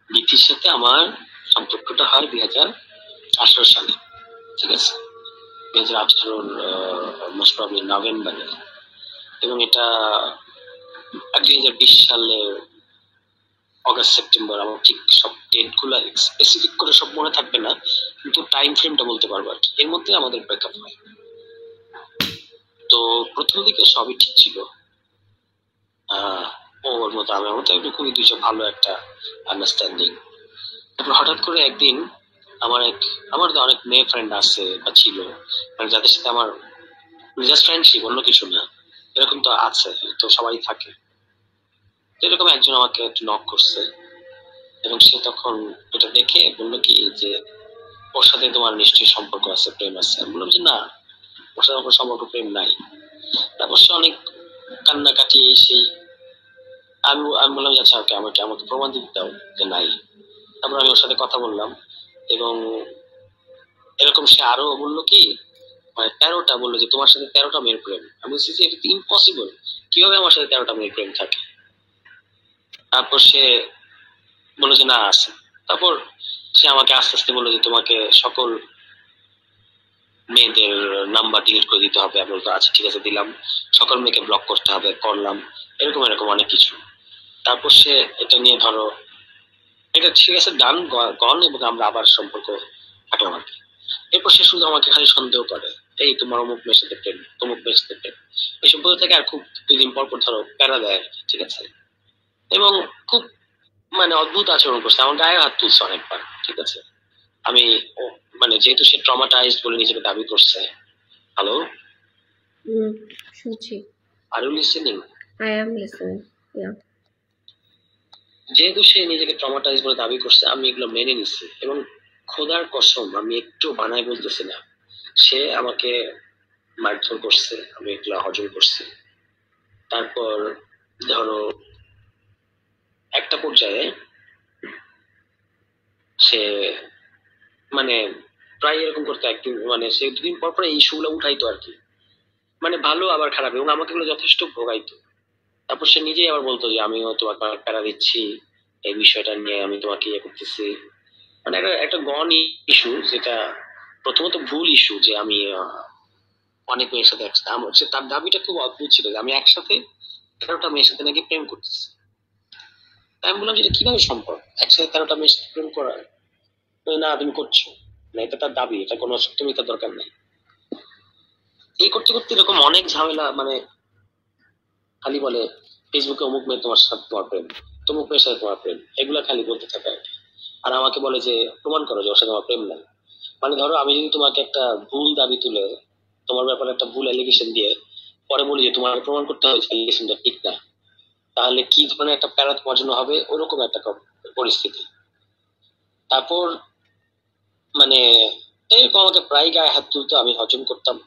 প্রীতির সাথে আমার সম্পর্কটা হয় 2018 সালে, ঠিক আছে, 2018 মোস্ট প্রবলি নভেম্বরে, এবং এটা 2020 সালের অগাস্ট সেপ্টেম্বর। আমার ঠিক সব ডেট গুলা স্পেসিফিক করে সব মনে থাকবে না, কিন্তু টাইম ফ্রেমটা বলতে পারবো আর কি। এর মধ্যে আমাদের ব্রেকআপ হয়। তো প্রথম দিকে সবই ঠিক ছিল, আহ ওর মতো আমার মতো একটু খুবই দুইটা ভালো একটা আন্ডারস্ট্যান্ডিং। তারপর হঠাৎ করে একদিন আমার তো অনেক মেয়ে ফ্রেন্ড আছে বা ছিল, মানে যাদের সাথে আমার জাস্ট ফ্রেন্ডশিপ, অন্য কিছু না, এরকম তো আছে, তো সবাই থাকে। তো এরকম একজন আমাকে একটু নক করছে, এবং সে তখন এটা দেখে বললো কি যে ওর সাথে তোমার নিশ্চয়ই সম্পর্ক আছে, প্রেম আছে। আমি বললাম যে না, ওর সাথে আমার সম্পর্ক প্রেম নাই। তারপর সে অনেক কান্নাকাটি এই সেই। আমি আমি বললাম যে আচ্ছা ওকে, আমাকে আমাকে প্রমাণ দিতে দাও যে নাই। তারপর আমি ওর সাথে কথা বললাম, এবং এরকম সে আরো বললো কি, মানে 13টা বললো যে তোমার সাথে 13টা মেয়ের প্রেম। আমি বলছি যে এটা তো ইম্পসিবল, কিভাবে আমার সাথে 13টা মেয়ের প্রেম থাকে? তারপর সে বললো যে না আছে। তারপর সে আমাকে আস্তে আস্তে বললো যে তোমাকে সকল মেয়েদের নাম্বার ডিলিট করে দিতে হবে। আমি বলতো আচ্ছা ঠিক আছে, দিলাম। সকল মেয়েকে ব্লক করতে হবে, করলাম। এরকম এরকম অনেক কিছু। তারপর সে এটা নিয়ে ধরো, এটা ঠিক আছে, ডান, গন, এবং আমরা আবার সম্পর্ক থাকলাম আর কি। এরপর সে শুধু আমাকে খালি সন্দেহ করে, এই তোমার অমুক মেয়ের সাথে প্রেম, তমুক মেয়ের সাথে প্রেম, এসব বলতে থাকে। আর খুব 2 দিন পর পর ধরো প্যারা দেয় আর কি, ঠিক আছে। এবং খুব মানে অদ্ভুত আচরণ করছে, আমার গায়ে হাত তুলছে অনেকবার, ঠিক আছে। আমি মানে যেহেতু সে ট্রমাটাইজড বলে নিজেকে দাবি করছে। হ্যালো, শুনছি। Are you listening? I am listening. Yeah. যেহেতু সে নিজেকে ট্রমাটাইজ বলে দাবি করছে, আমি এগুলো মেনে নিচ্ছি, এবং খোদার কসম আমি একটু বানাই বলতেছি না, সে আমাকে মারধর করছে, আমি এগুলো হজম করছি। তারপর ধরো একটা পর্যায়ে সে মানে প্রায় এরকম করতো, একদিন মানে সে 2 দিন পর পর এই ইস্যুগুলো উঠাইতো আর কি, মানে ভালো আবার খারাপ, এবং আমাকে এগুলো যথেষ্ট ভোগাইতো। তারপর সে নিজেই আবার বলতো যে আমিও তোমাকে অনেক প্যারা দিচ্ছি, এই বিষয়টা নিয়ে আমি তোমাকে ইয়ে করতেছি। মানে একটা একটা গণ ইস্যু, যেটা প্রথমত ভুল ইস্যু যে আমি অনেক মেয়ের সাথে একসাথে। তার দাবিটা খুব অদ্ভুত ছিল যে আমি একসাথে 13টা মেয়ের সাথে নাকি প্রেম করতেছি। আমি বললাম যে এটা কিভাবে সম্ভব, একসাথে 13টা মেয়ের সাথে প্রেম করা? না তুমি করছো না, এটা তার দাবি, এটা কোনো সত্যমিতার দরকার নেই। এই করতে করতে এরকম অনেক ঝামেলা, মানে খালি বলে ফেসবুকে অমুক মেয়ে তোমার সাথে তোমার প্রেম, তমুক মেয়ের সাথে তোমার প্রেম, এগুলা খালি বলতে থাকে আর কি। আর আমাকে বলে যে প্রমাণ করো যে ওর সাথে আমার প্রেম নাই। মানে ধরো আমি যদি তোমাকে একটা ভুল দাবি তুলে, তোমার ব্যাপারে একটা ভুল অ্যালিগেশন দিয়ে পরে বলি যে তোমার প্রমাণ করতে হয়েছে অ্যালিগেশনটা ঠিক না, তাহলে কি ধরনের একটা প্যারা তোমার জন্য হবে, ওরকম একটা পরিস্থিতি। তারপর মানে এরকম আমাকে প্রায় গায়ে হাত তুলতো, আমি হজম করতাম।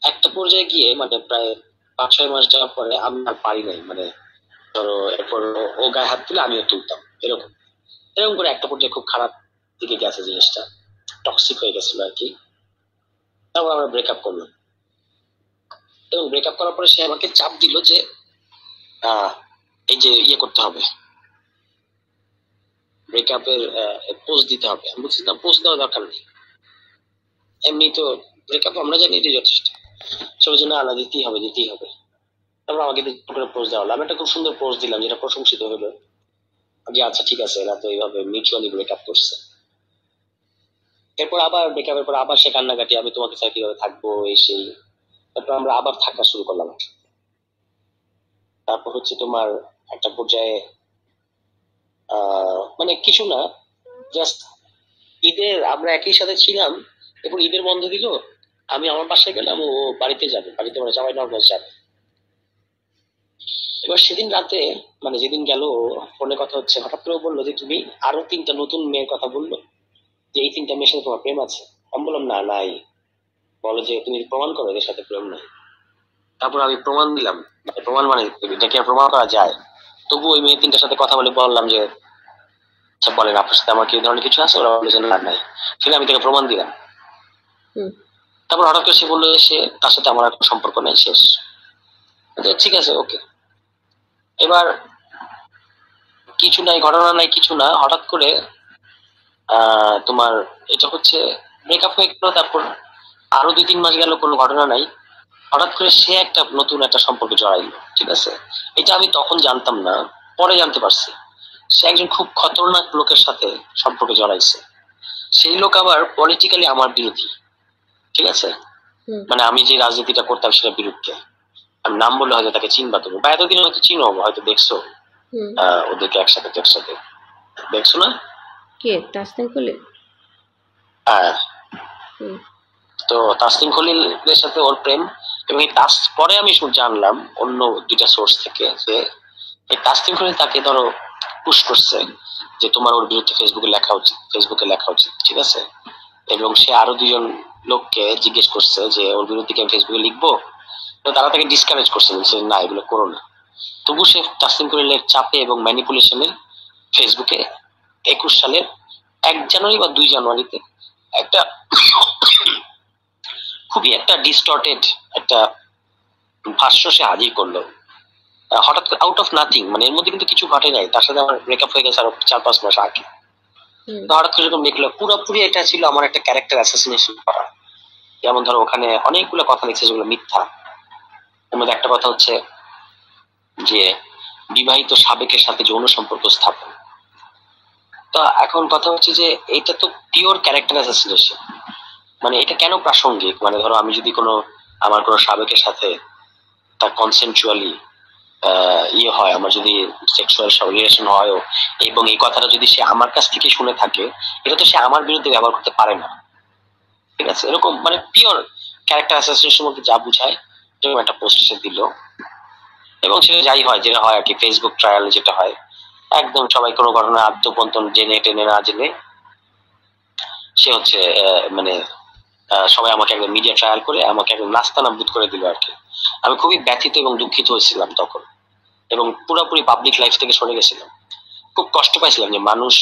একটা পর্যায়ে গিয়ে মানে প্রায় 5-6 মাস যাওয়ার পরে আমি আর পারি নাই, মানে ধরো এরপর ও গায়ে হাত তুলে আমিও তুলতাম, এরকম এরকম করে একটা পর্যায়ে খুব খারাপ দিকে গেছে জিনিসটা, টক্সিক হয়ে গেছিল আর কি। তারপর আমরা ব্রেকআপ করলাম, এবং ব্রেকআপ করার পরে সে আমাকে চাপ দিল যে এই যে ইয়ে করতে হবে, ব্রেকআপের পোস্ট দিতে হবে। আমি বলছি না, পোস্ট দেওয়ার দরকার নেই, এমনি তো ব্রেকআপ আমরা জানি যে যথেষ্ট, সবার জন্য আলাদা দিতেই হবে, দিতেই হবে। তারপর আমাকে করে পোস্ট দেওয়া হলো, আমি একটা খুব সুন্দর পোস্ট দিলাম যেটা প্রশংসিত হলো, যে আচ্ছা ঠিক আছে, এরা তো এইভাবে মিউচুয়ালি ব্রেকআপ করছে। এরপর আবার ব্রেকআপের পর আবার সে কান্নাকাটি, আমি তোমাকে চাই কিভাবে থাকবো এই সেই। তারপর আমরা আবার থাকা শুরু করলাম। তারপর হচ্ছে তোমার একটা পর্যায়ে মানে কিছু না, জাস্ট ঈদের আমরা একই সাথে ছিলাম, এরপর ঈদের বন্ধ দিল, আমি আমার বাসায় গেলাম, ও বাড়িতে যাবে, বাড়িতে মানে জামাই নগর যাবে। এবার সেদিন রাতে মানে যেদিন গেল, ফোনে কথা হচ্ছে, হঠাৎ করে বললো যে তুমি আরো 3টা নতুন মেয়ের কথা বললো, যে এই 3টা মেয়ের সাথে তোমার প্রেম আছে। আমি বললাম না, নাই। বলো যে তুমি প্রমাণ করো এদের সাথে প্রেম নাই। তারপর আমি প্রমাণ দিলাম, প্রমাণ মানে এটাকে প্রমাণ করা যায়। তবু ওই মেয়ে 3টার সাথে কথা বলে বললাম যে আচ্ছা বলেন আপনার সাথে আমার কি ধরনের কিছু আছে, ওরা বললো যে না নাই। সেটা আমি তাকে প্রমাণ দিলাম। তারপর হঠাৎ করে সে বললো সে তার সাথে আমার একটা সম্পর্ক নেই, শেষ। ঠিক আছে, ওকে। এবার কিছু নাই, ঘটনা নাই, কিছু না, হঠাৎ করে তোমার এটা হচ্ছে ব্রেকআপ হয়ে গেল। তারপর আরো 2-3 মাস গেল, কোনো ঘটনা নাই। হঠাৎ করে সে একটা নতুন একটা সম্পর্কে জড়াইলো, ঠিক আছে। এটা আমি তখন জানতাম না, পরে জানতে পারছি। সে একজন খুব খতরনাক লোকের সাথে সম্পর্কে জড়াইছে। সেই লোক আবার পলিটিক্যালি আমার বিরোধী, ঠিক আছে। মানে আমি যে রাজনীতিটা করতাম সেটার বিরুদ্ধে। আমি নাম বললে হয়তো তাকে চিনবা, তুমি বা এতদিন হয়তো চিনো, হয়তো দেখছো ওদেরকে একসাথে একসাথে, দেখছো না? কে? তাসনিম খলিল? হ্যাঁ। তো তাসনিম খলিলের সাথে ওর প্রেম, এবং পরে আমি জানলাম অন্য 2টা সোর্স থেকে যে এই তাসনিম খলিল তাকে ধরো পুশ করছে যে তোমার ওর বিরুদ্ধে ফেসবুকে লেখা উচিত, ঠিক আছে। এবং সে আরো 2জন লোককে জিজ্ঞেস করছে যে ওর বিরুদ্ধে কি আমি ফেসবুকে লিখবো, তো তারা তাকে ডিসকারেজ করছে, বলছে না এগুলো করো না। তবু সে তাসনিম খলিলের চাপে এবং ম্যানিপুলেশনে ফেসবুকে 21 সালের 1 জানুয়ারি বা 2 জানুয়ারিতে একটা খুবই একটা ডিস্টর্টেড একটা ভাষ্য সে হাজির করলো, হঠাৎ করে আউট অফ নাথিং। মানে এর মধ্যে কিন্তু কিছু ঘটে নাই, তার সাথে আমার ব্রেকআপ হয়ে গেছে আরো 4-5 মাস আগে। হঠাৎ করে এরকম লিখলো, পুরোপুরি এটা ছিল আমার একটা ক্যারেক্টার অ্যাসাসিনেশন করা। যেমন ধরো ওখানে অনেকগুলো কথা লিখছে যেগুলো মিথ্যা। এর মধ্যে একটা কথা হচ্ছে যে বিবাহিত সাবেকের সাথে যৌন সম্পর্ক স্থাপন। তো এখন কথা হচ্ছে যে এটা তো পিওর ক্যারেক্টার অ্যাসাসিনেশন। মানে এটা কেন প্রাসঙ্গিক? মানে ধরো আমি যদি আমার কোনো সাবেকের সাথে তার কনসেন্টুয়ালি ইয়ে হয়, আমার যদি সেক্সুয়াল রিলেশন হয়, এবং এই কথাটা যদি সে আমার কাছ থেকে শুনে থাকে, এটা তো সে আমার বিরুদ্ধে ব্যবহার করতে পারে না, ঠিক আছে। এরকম মানে পিওর ক্যারেক্টার অ্যাসাসিনেশনের মধ্যে যা বুঝায় এরকম একটা পোস্ট সে দিল। এবং সেটা যাই হয়, যেটা হয় আর কি, ফেসবুক ট্রায়াল যেটা হয়, একদম সবাই কোনো ঘটনা আদ্যপন্তন জেনে টেনে না জেনে সে হচ্ছে মানে সবাই আমাকে একদম মিডিয়া ট্রায়াল করে আমাকে একদম নাস্তানাবুদ করে দিল আর কি। আমি খুবই ব্যথিত এবং দুঃখিত হয়েছিলাম তখন, এবং পুরোপুরি পাবলিক লাইফ থেকে সরে গেছিলাম। খুব কষ্ট পাইছিলাম যে মানুষ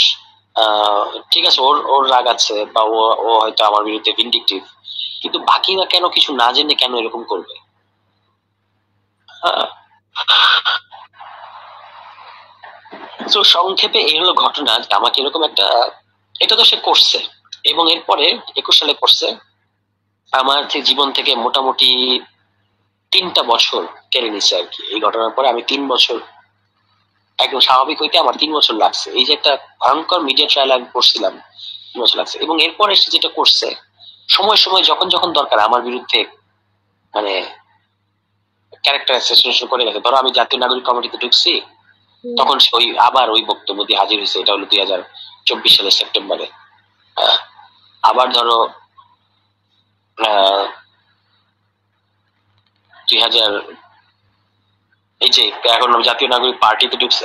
ঠিক আছে, ওর রাগ আছে বা ও হয়তো আমার বিরুদ্ধে ভিন্ডিকটিভ, কিন্তু বাকিরা কেন কিছু না জেনে কেন এরকম করবে? তো সংক্ষেপে এই হলো ঘটনা, যে আমাকে এরকম একটা, এটা তো সে করছে, এবং এরপরে 21 সালে করছে। আমার জীবন থেকে মোটামুটি 3টা বছর কেড়ে নিছে আর কি। এই ঘটনার পরে আমি 3 বছর একদম স্বাভাবিক হইতে আমার 3 বছর লাগছে। এই যে একটা ভয়ঙ্কর মিডিয়া ট্রায়াল আমি করছিলাম, 3 বছর লাগছে। এবং এরপরে সে যেটা করছে, সময় সময় যখন যখন দরকার আমার বিরুদ্ধে মানে ক্যারেক্টার অ্যাসোসিয়েশন করে গেছে। ধরো আমি জাতীয় নাগরিক কমিটিতে ঢুকছি, তখন সে ওই আবার ওই বক্তব্য দিয়ে হাজির হয়েছে। এটা হলো 2024 সালের সেপ্টেম্বরে। আবার ধরো 2000 এই যে এখন জাতীয় নাগরিক পার্টিতে ঢুকছে,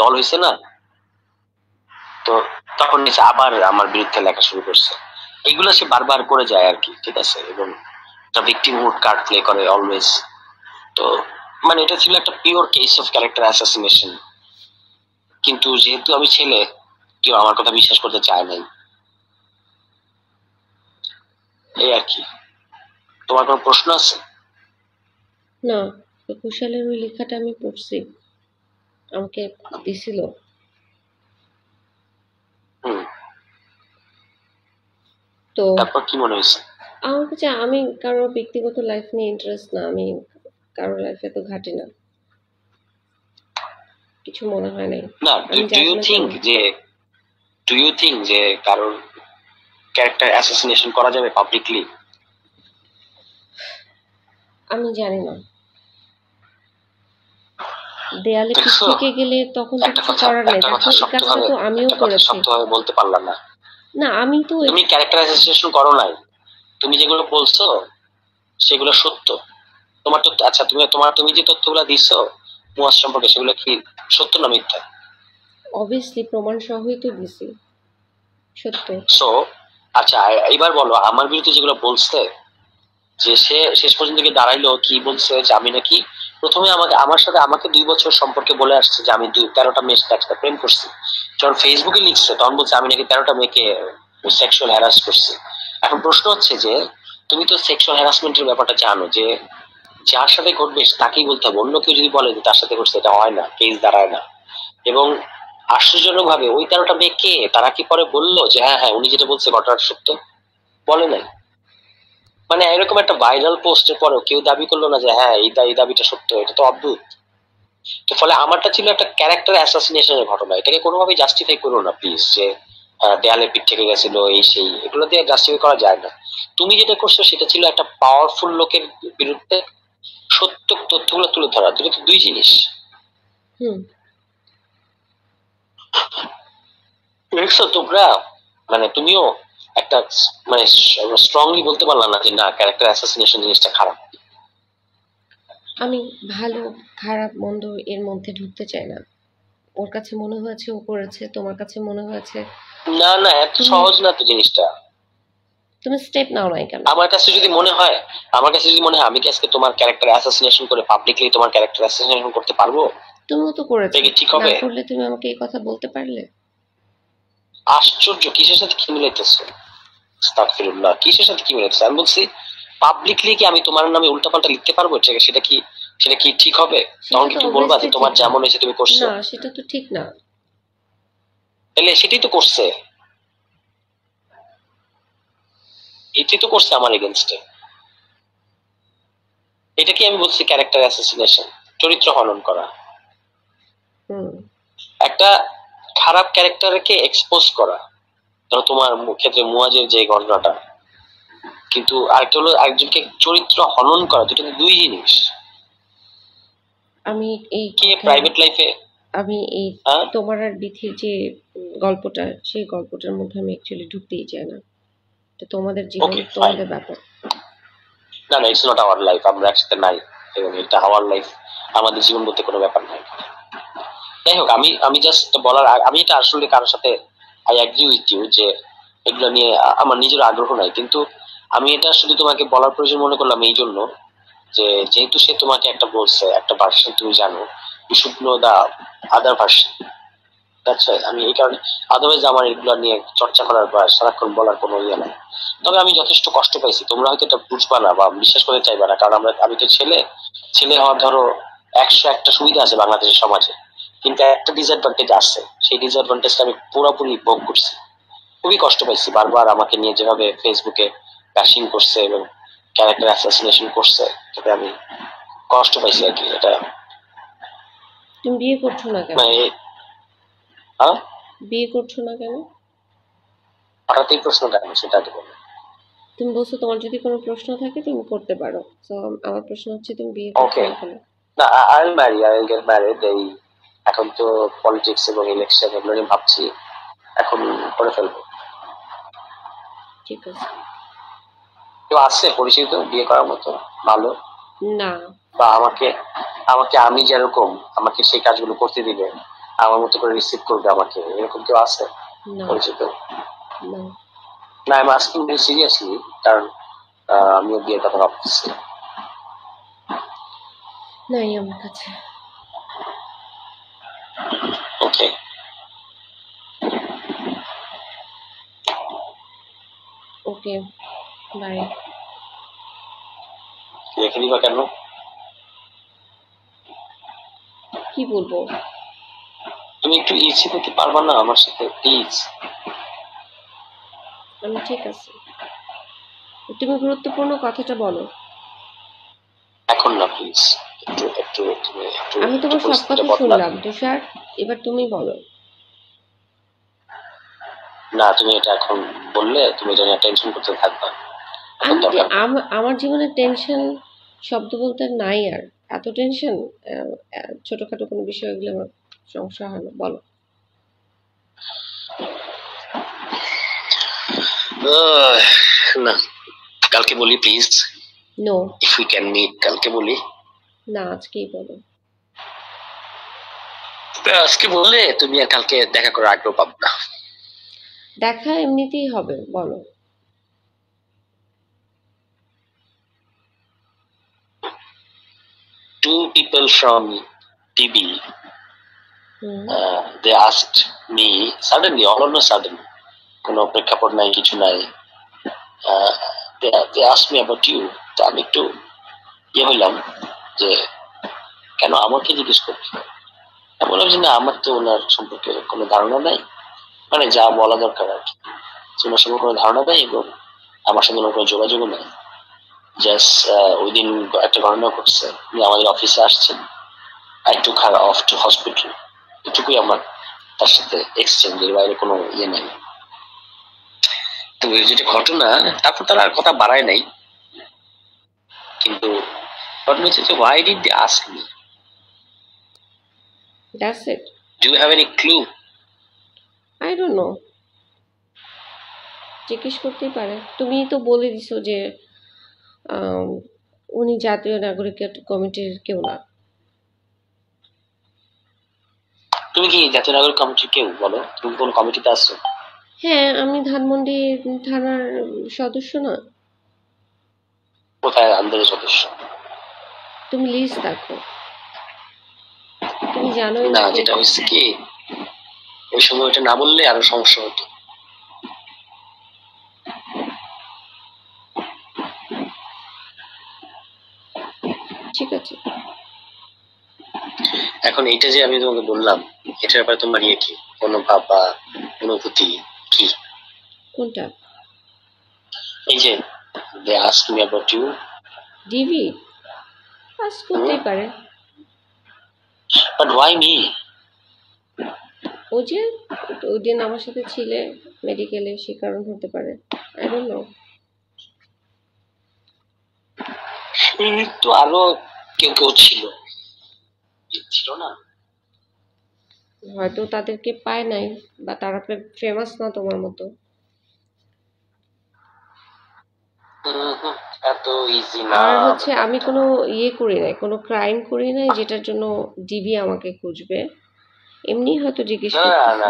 দল হয়েছে না, তো তখন এসে আবার আমার বিরুদ্ধে লেখা শুরু করছে। এগুলো সে বারবার করে যায় আর কি, ঠিক আছে। এবং একটা ভিকটিমহুড কার্ড প্লে করে অলওয়েজ। তো মানে এটা ছিল একটা pure case of character assassination. কিন্তু যেহেতু আমি ছেলে, কেউ আমার কথা বিশ্বাস করতে চায় নাই, এই আর কি। তোমার কোনো প্রশ্ন আছে? না, কুশালের ওই লেখাটা আমি পড়ছি, আমাকে দিছিল। তো তারপর কি মনে হয়েছে? আমার কাছে, আমি কারো ব্যক্তিগত লাইফ নিয়ে ইন্টারেস্ট না, আমি কারো লাইফে তো ঘাটি না, কিছু মনে হয় নাই। না, আমি ডু ইউ থিংক যে কারোর ক্যারেক্টার অ্যাসাসিনেশন করা যাবে পাবলিকলি? আমি জানি না, দেয়ালে পিঠ থেকে গেলে তখন তো কিছু করার নেই। দেখো, এই কাজটা তো আমিও করেছি। শক্তভাবে বলতে পারলাম না। না, আমি তো তুমি ক্যারেক্টার অ্যাসাসিনেশন করো নাই, তুমি যেগুলো বলছো সেগুলো সত্য। তোমার তো আচ্ছা, তুমি যে তথ্যগুলো দিছো মুয়াজ সম্পর্কে, সেগুলো কি সত্য না মিথ্যা? অবভিয়াসলি প্রমাণ সহই তো দিছি, সত্য। সো আচ্ছা, এবার বলো আমার বিরুদ্ধে যেগুলো বলছে, যে সে শেষ পর্যন্ত গিয়ে দাঁড়াইলো কি বলছে, যে আমি নাকি প্রথমে আমার সাথে 2 বছর সম্পর্কে বলে আসছে যে আমি 13টা মেয়ের সাথে একসাথে প্রেম করছি। যখন ফেসবুকে লিখছে তখন বলছে আমি নাকি 13টা মেয়েকে সেক্সুয়াল হ্যারাস করছি। এখন প্রশ্ন হচ্ছে যে তুমি তো সেক্সুয়াল হ্যারাসমেন্টের ব্যাপারটা জানো, যে যার সাথে ঘটবে তাকেই বলতে হবে। অন্য কেউ যদি বলে যে তার সাথে ঘটছে, এটা হয় না, কেস দাঁড়ায় না। এবং আশ্চর্যজনক ভাবে ওই 13টা মেয়ে কে, তারা কি পরে বললো যে হ্যাঁ হ্যাঁ উনি যেটা বলছে ঘটনাটা সত্য? বলে নাই। মানে এরকম একটা ভাইরাল পোস্টের পরেও কেউ দাবি করলো না যে হ্যাঁ এই দাবিটা সত্য। এটা তো অদ্ভুত। তো ফলে আমারটা ছিল একটা ক্যারেক্টার অ্যাসাসিনেশনের ঘটনা। এটাকে কোনোভাবেই জাস্টিফাই করো না প্লিজ, যে দেয়ালে পিঠ থেকে গেছিল এই সেই, এগুলো দিয়ে জাস্টিফাই করা যায় না। তুমি যেটা করছো সেটা ছিল একটা পাওয়ারফুল লোকের বিরুদ্ধে সত্য তথ্যগুলো তুলে ধরা, দুটো তো দুই জিনিস। দেখছো তোমরা, মানে তুমিও একটা মানে স্ট্রংলি বলতে পারলাম না যে না ক্যারেক্টার অ্যাসাসিনেশন জিনিসটা খারাপ। আমি ভালো খারাপ মন্দ এর মধ্যে ঢুকতে চাই না। ওর কাছে মনে হয়েছে ও করেছে, তোমার কাছে মনে হয়েছে। না না, এত সহজ না তো জিনিসটা। তুমি স্টেপ নাও নাই কেন? আমার কাছে যদি মনে হয় আমি কি আজকে তোমার ক্যারেক্টার অ্যাসাসিনেশন করে পাবলিকলি তোমার ক্যারেক্টার অ্যাসাসিনেশন করতে পারবো? তুমিও তো করেছো, ঠিক হবে? না করলে তুমি আমাকে এই কথা বলতে পারলে? আশ্চর্য, কিসের সাথে কি মিলাইতেছো? আস্তাগফিরুল্লাহ, কিসের সাথে কি মিলাইতেছো? আমি বলছি পাবলিকলি কি আমি তোমার নামে উল্টাপাল্টা লিখতে পারবো? সেটা কি ঠিক হবে? তখন কি তুমি বলবা যে তোমার যেমন হয়েছে তুমি করছো? না, সেটা তো ঠিক না। তাহলে সেটাই তো করছে, এটাই তো করছে আমার এগেনস্টে। এটা কি আমি বলছি ক্যারেক্টার অ্যাসাসিনেশন? চরিত্র হনন করা, একটা খারাপ ক্যারেক্টারকে এক্সপোজ করা। ধরো তোমার ক্ষেত্রে মুয়াজের যে ঘটনাটা, কিন্তু আরেকটা হলো একজনকে চরিত্র হনন করা, দুটো দুই জিনিস। আমি এই কি প্রাইভেট লাইফে আমি এই তোমার আর বিথির যে গল্পটা, সেই গল্পটার মধ্যে আমি অ্যাকচুয়ালি ঢুকতেই চাই না। তো তোমাদের জীবন, তোমাদের ব্যাপার। না না, ইটস নট আওয়ার লাইফ, আমরা একসাথে নাই, এবং এটা আওয়ার লাইফ, আমাদের জীবন বলতে কোনো ব্যাপার নাই। যাই হোক, আমি জাস্ট বলার, আমি এটা আসলে কারোর সাথে আই অ্যাগ্রি উইথ ইউ যে এগুলো নিয়ে আমার নিজের আগ্রহ নাই, কিন্তু আমি এটা শুধু তোমাকে বলার প্রয়োজন মনে করলাম এই জন্য যে যেহেতু সে তোমাকে একটা বলছে, একটা ভার্সন তুমি জানো, you should know the other version. আচ্ছা, আমি এই কারণে, আদারওয়াইজ আমার এগুলো নিয়ে চর্চা করার বা সারাক্ষণ বলার কোনো ইয়ে নাই। তবে আমি যথেষ্ট কষ্ট পাইছি, তোমরা হয়তো এটা বুঝবা না বা বিশ্বাস করতে চাইবা না, কারণ আমি তো ছেলে হওয়ার ধরো 101টা সুবিধা আছে বাংলাদেশের সমাজে, কিন্তু একটা ডিসঅ্যাডভান্টেজ আছে, সেই ডিসঅ্যাডভান্টেজটা আমি পুরোপুরি ভোগ করছি। খুবই কষ্ট পাইছি, বারবার আমাকে নিয়ে যেভাবে ফেসবুকে ব্যাশিং করছে এবং ক্যারেক্টার অ্যাসাসিনেশন করছে, তবে আমি কষ্ট পাইছি আর কি। এটা তুমি বিয়ে করছো না কেন? মানে হ্যাঁ, বিয়ে করছো না কেন? হঠাৎ এই প্রশ্ন কেন সেটা আগে বলো। তুমি বলছো তোমার যদি কোনো প্রশ্ন থাকে তুমি করতে পারো, তো আমার প্রশ্ন হচ্ছে তুমি বিয়ে করছো ওকে, না কেন? না I will Mary, I will get married. এই এখন তো পলিটিক্স এবং ইলেকশন এগুলো নিয়ে ভাবছি, এখন করে ফেলবো। ঠিক আছে। কেউ আছে পরিচিত বিয়ে করার মতো ভালো, না। বা আমাকে আমাকে আমি যেরকম আমাকে সেই কাজগুলো করতে দিবে, আমার মতো করে রিসিভ করবে আমাকে, এরকম কেউ আছে না। পরিচিত? না। না, I am asking you seriously, কারণ আমিও বিয়ের কথা ভাবতেছি। নাই আমার কাছে। Okay, okay, bye. রেখে দিবা কেন? কি বলবো? তুমি একটু ইচ্ছে করতে পারবা না আমার সাথে প্লিজ? আমি ঠিক আছে, তুমি গুরুত্বপূর্ণ কথাটা বলো। এখন না প্লিজ, একটু একটু তুমি একটু আমি একটু তোমার সব পরিস্থিতিটা কথা বদলা। শুনলাম তুষার, এবার তুমি বলো। না, তুমি এটা এখন বললে তুমি এটা নিয়ে টেনশন করতে থাকবা, এখন আমি দরকার নেই। আমার জীবনে টেনশন শব্দ বলতে নাই আর। এত টেনশন ছোটখাটো কোনো বিষয় এগুলো আমার সমস্যা হয় না, বলো। না, কালকে বলি please, no. If we can meet, কালকে বলি। না, আজকেই বলো। আজকে বললে তুমি আর কালকে দেখা করার আগ্রহ পাবো না। দেখা এমনিতেই হবে, বলো। Two people from TB, hmm. they asked me suddenly, all of a sudden, কোনো প্রেক্ষাপট নাই, কিছু নাই, they asked me about you. তো আমি একটু হইলাম যে কেন আমাকে জিজ্ঞেস করছো। আমি বললাম যে না, আমার তো ওনার সম্পর্কে কোনো ধারণা নাই, মানে যা বলা দরকার আর কি, ওনার সম্পর্কে কোনো ধারণা নাই এবং আমার সাথে ওনার কোনো যোগাযোগও নাই। জাস্ট ওই দিন একটা ঘটনা ঘটছে, উনি আমাদের অফিসে আসছেন, I took her of two hospital, এটুকুই আমার তার সাথে এক্সচেঞ্জ, এর বাইরে কোনো ইয়ে নাই। তো এই যেটা ঘটনা, তারপর তারা আর কথা বাড়ায় নাই, কিন্তু ঘটনা হচ্ছে যে why did they ask me? That's it. Do you have any clue? I don't know. জিজ্ঞেস করতেই পারে, তুমি তো বলে দিছো যে আম, উনি জাতীয় নাগরিক কমিটির কেউ না। তুমি কি জাতীয় নাগরিক কমিটির কেউ? বলো, তুমি কোন কমিটিতে আছো? হ্যাঁ, আমি ধানমন্ডি থানার সদস্য না। কোথায় আন্দোলনের সদস্য? তুমি লিস্ট দেখো, তুমি জানোই না, না যেটা হচ্ছে কি, ওই সময় ওটা না বললে আরো সমস্যা হতো। ঠিক আছে। এখন এইটা যে আমি তোমাকে বললাম, এটার ব্যাপারে তোমার ইয়ে কি, মনোভাব বা অনুভূতি কি? কোনটা? এই যে they asked me about you. DV pass করতেই পারে। But why me? ও যে ওই দিন আমার সাথে ছিলে মেডিকেলে, সে কারণ হতে পারে। I don't know. তো আরো কেউ কেউ ছিল, ছিল না? হয়তো তাদেরকে পায় নাই, বা তারা ফেমাস না তোমার মতো। এত ইজি না আর হচ্ছে আমি ব্যাপারটা। কোনো ইয়ে করি নাই, কোনো ক্রাইম করি নাই যেটার জন্য ডিবি আমাকে খুঁজবে। এমনি হয়তো জিজ্ঞেস না করতেছে। না না,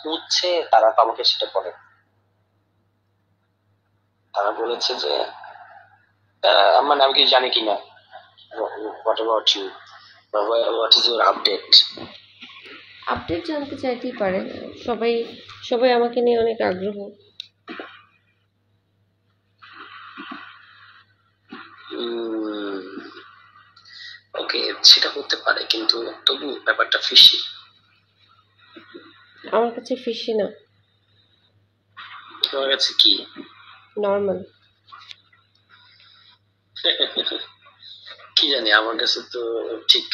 খুঁজছে তারা তো আমাকে সেটা বলে। তারা বলেছে যে মানে আমি কিছু জানি কিনা, what about you, what is your update. Update জানতে চাইতেই পারে। সবাই সবাই আমাকে নিয়ে অনেক আগ্রহ। ওকে, সেটা হতে পারে, কিন্তু তবু ব্যাপারটা ফিশি। আমার কাছে ফিশি না, তোমার কাছে কি? নর্মাল। কি জানি, আমার কাছে তো ঠিক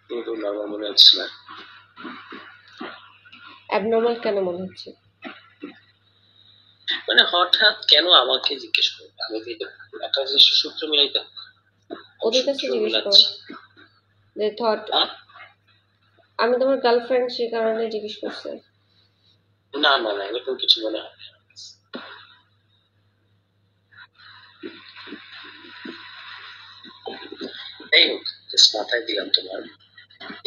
পুরোপুরি নর্মাল মনে হচ্ছে না। অ্যাবনর্মাল কেন মনে হচ্ছে? মানে হঠাৎ কেন আমাকে জিজ্ঞেস করবে? আমি তো একটা জিনিস সূত্র মিলাইতে ওদের কাছে সূত্র জিজ্ঞেস করো মিলাচ্ছি। যে থট হ্যাঁ? আমি তোমার গার্লফ্রেন্ড সে কারণে জিজ্ঞেস করছে। না না না, এরকম কিছু মনে হয় না। যাই হোক, just মাথায় দিলাম তোমার,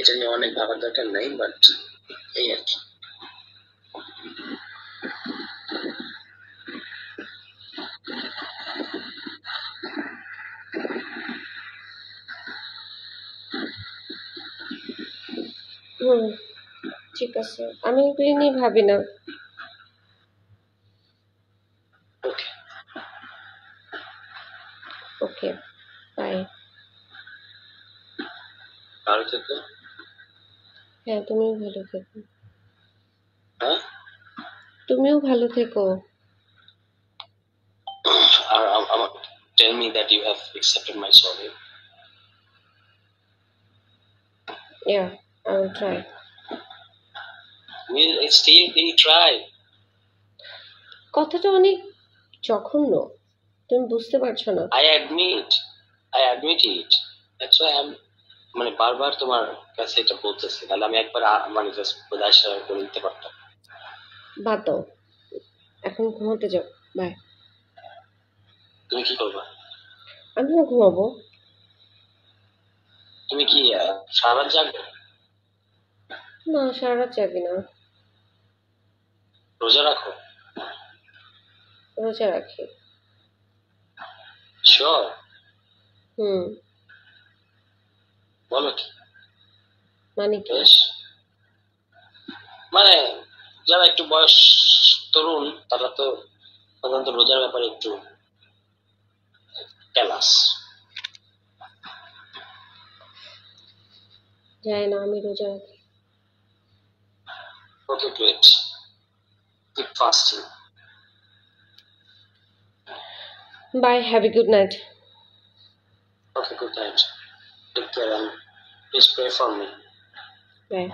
এটা নিয়ে অনেক ভাবার দরকার নাই, বাট এই আর কি। হুম, ঠিক আছে, আমি এগুলি নিয়ে ভাবি না। ওকে, ওকে, বাই। ভালো থেকো। হ্যাঁ, তুমিও ভালো থেকো। হ্যাঁ, তুমিও ভালো থেকো। আর আমার tell me that you have accepted my sorry. Yeah, I will try. Will still try. কথাটা অনেক জঘন্য, তুমি বুঝতে পারছো না। I admit it. That's why I'm মানে বারবার তোমার কাছে এটা বলতেছি, তাহলে আমি একবার মানে জাস্ট বোঝার করে নিতে পারতাম। বাদ দাও, এখন ঘুমাতে যাও। বাই। তুমি কি করবা? আমিও ঘুমাবো। তুমি কি সারা রাত জাগবে? না, সারা রাত জাগি না, রোজা রাখো? রোজা রাখি। শিওর? হুম। বলো কি? মানে কি? বেশ, মানে যারা একটু বয়স তরুণ তারা তো সাধারণত রোজার ব্যাপারে একটু ক্যালাস। জানি না, আমি রোজা রাখি। Okay, great, keep fasting. Bye, have a good night. Okay, good night. Take care and please pray for me. By.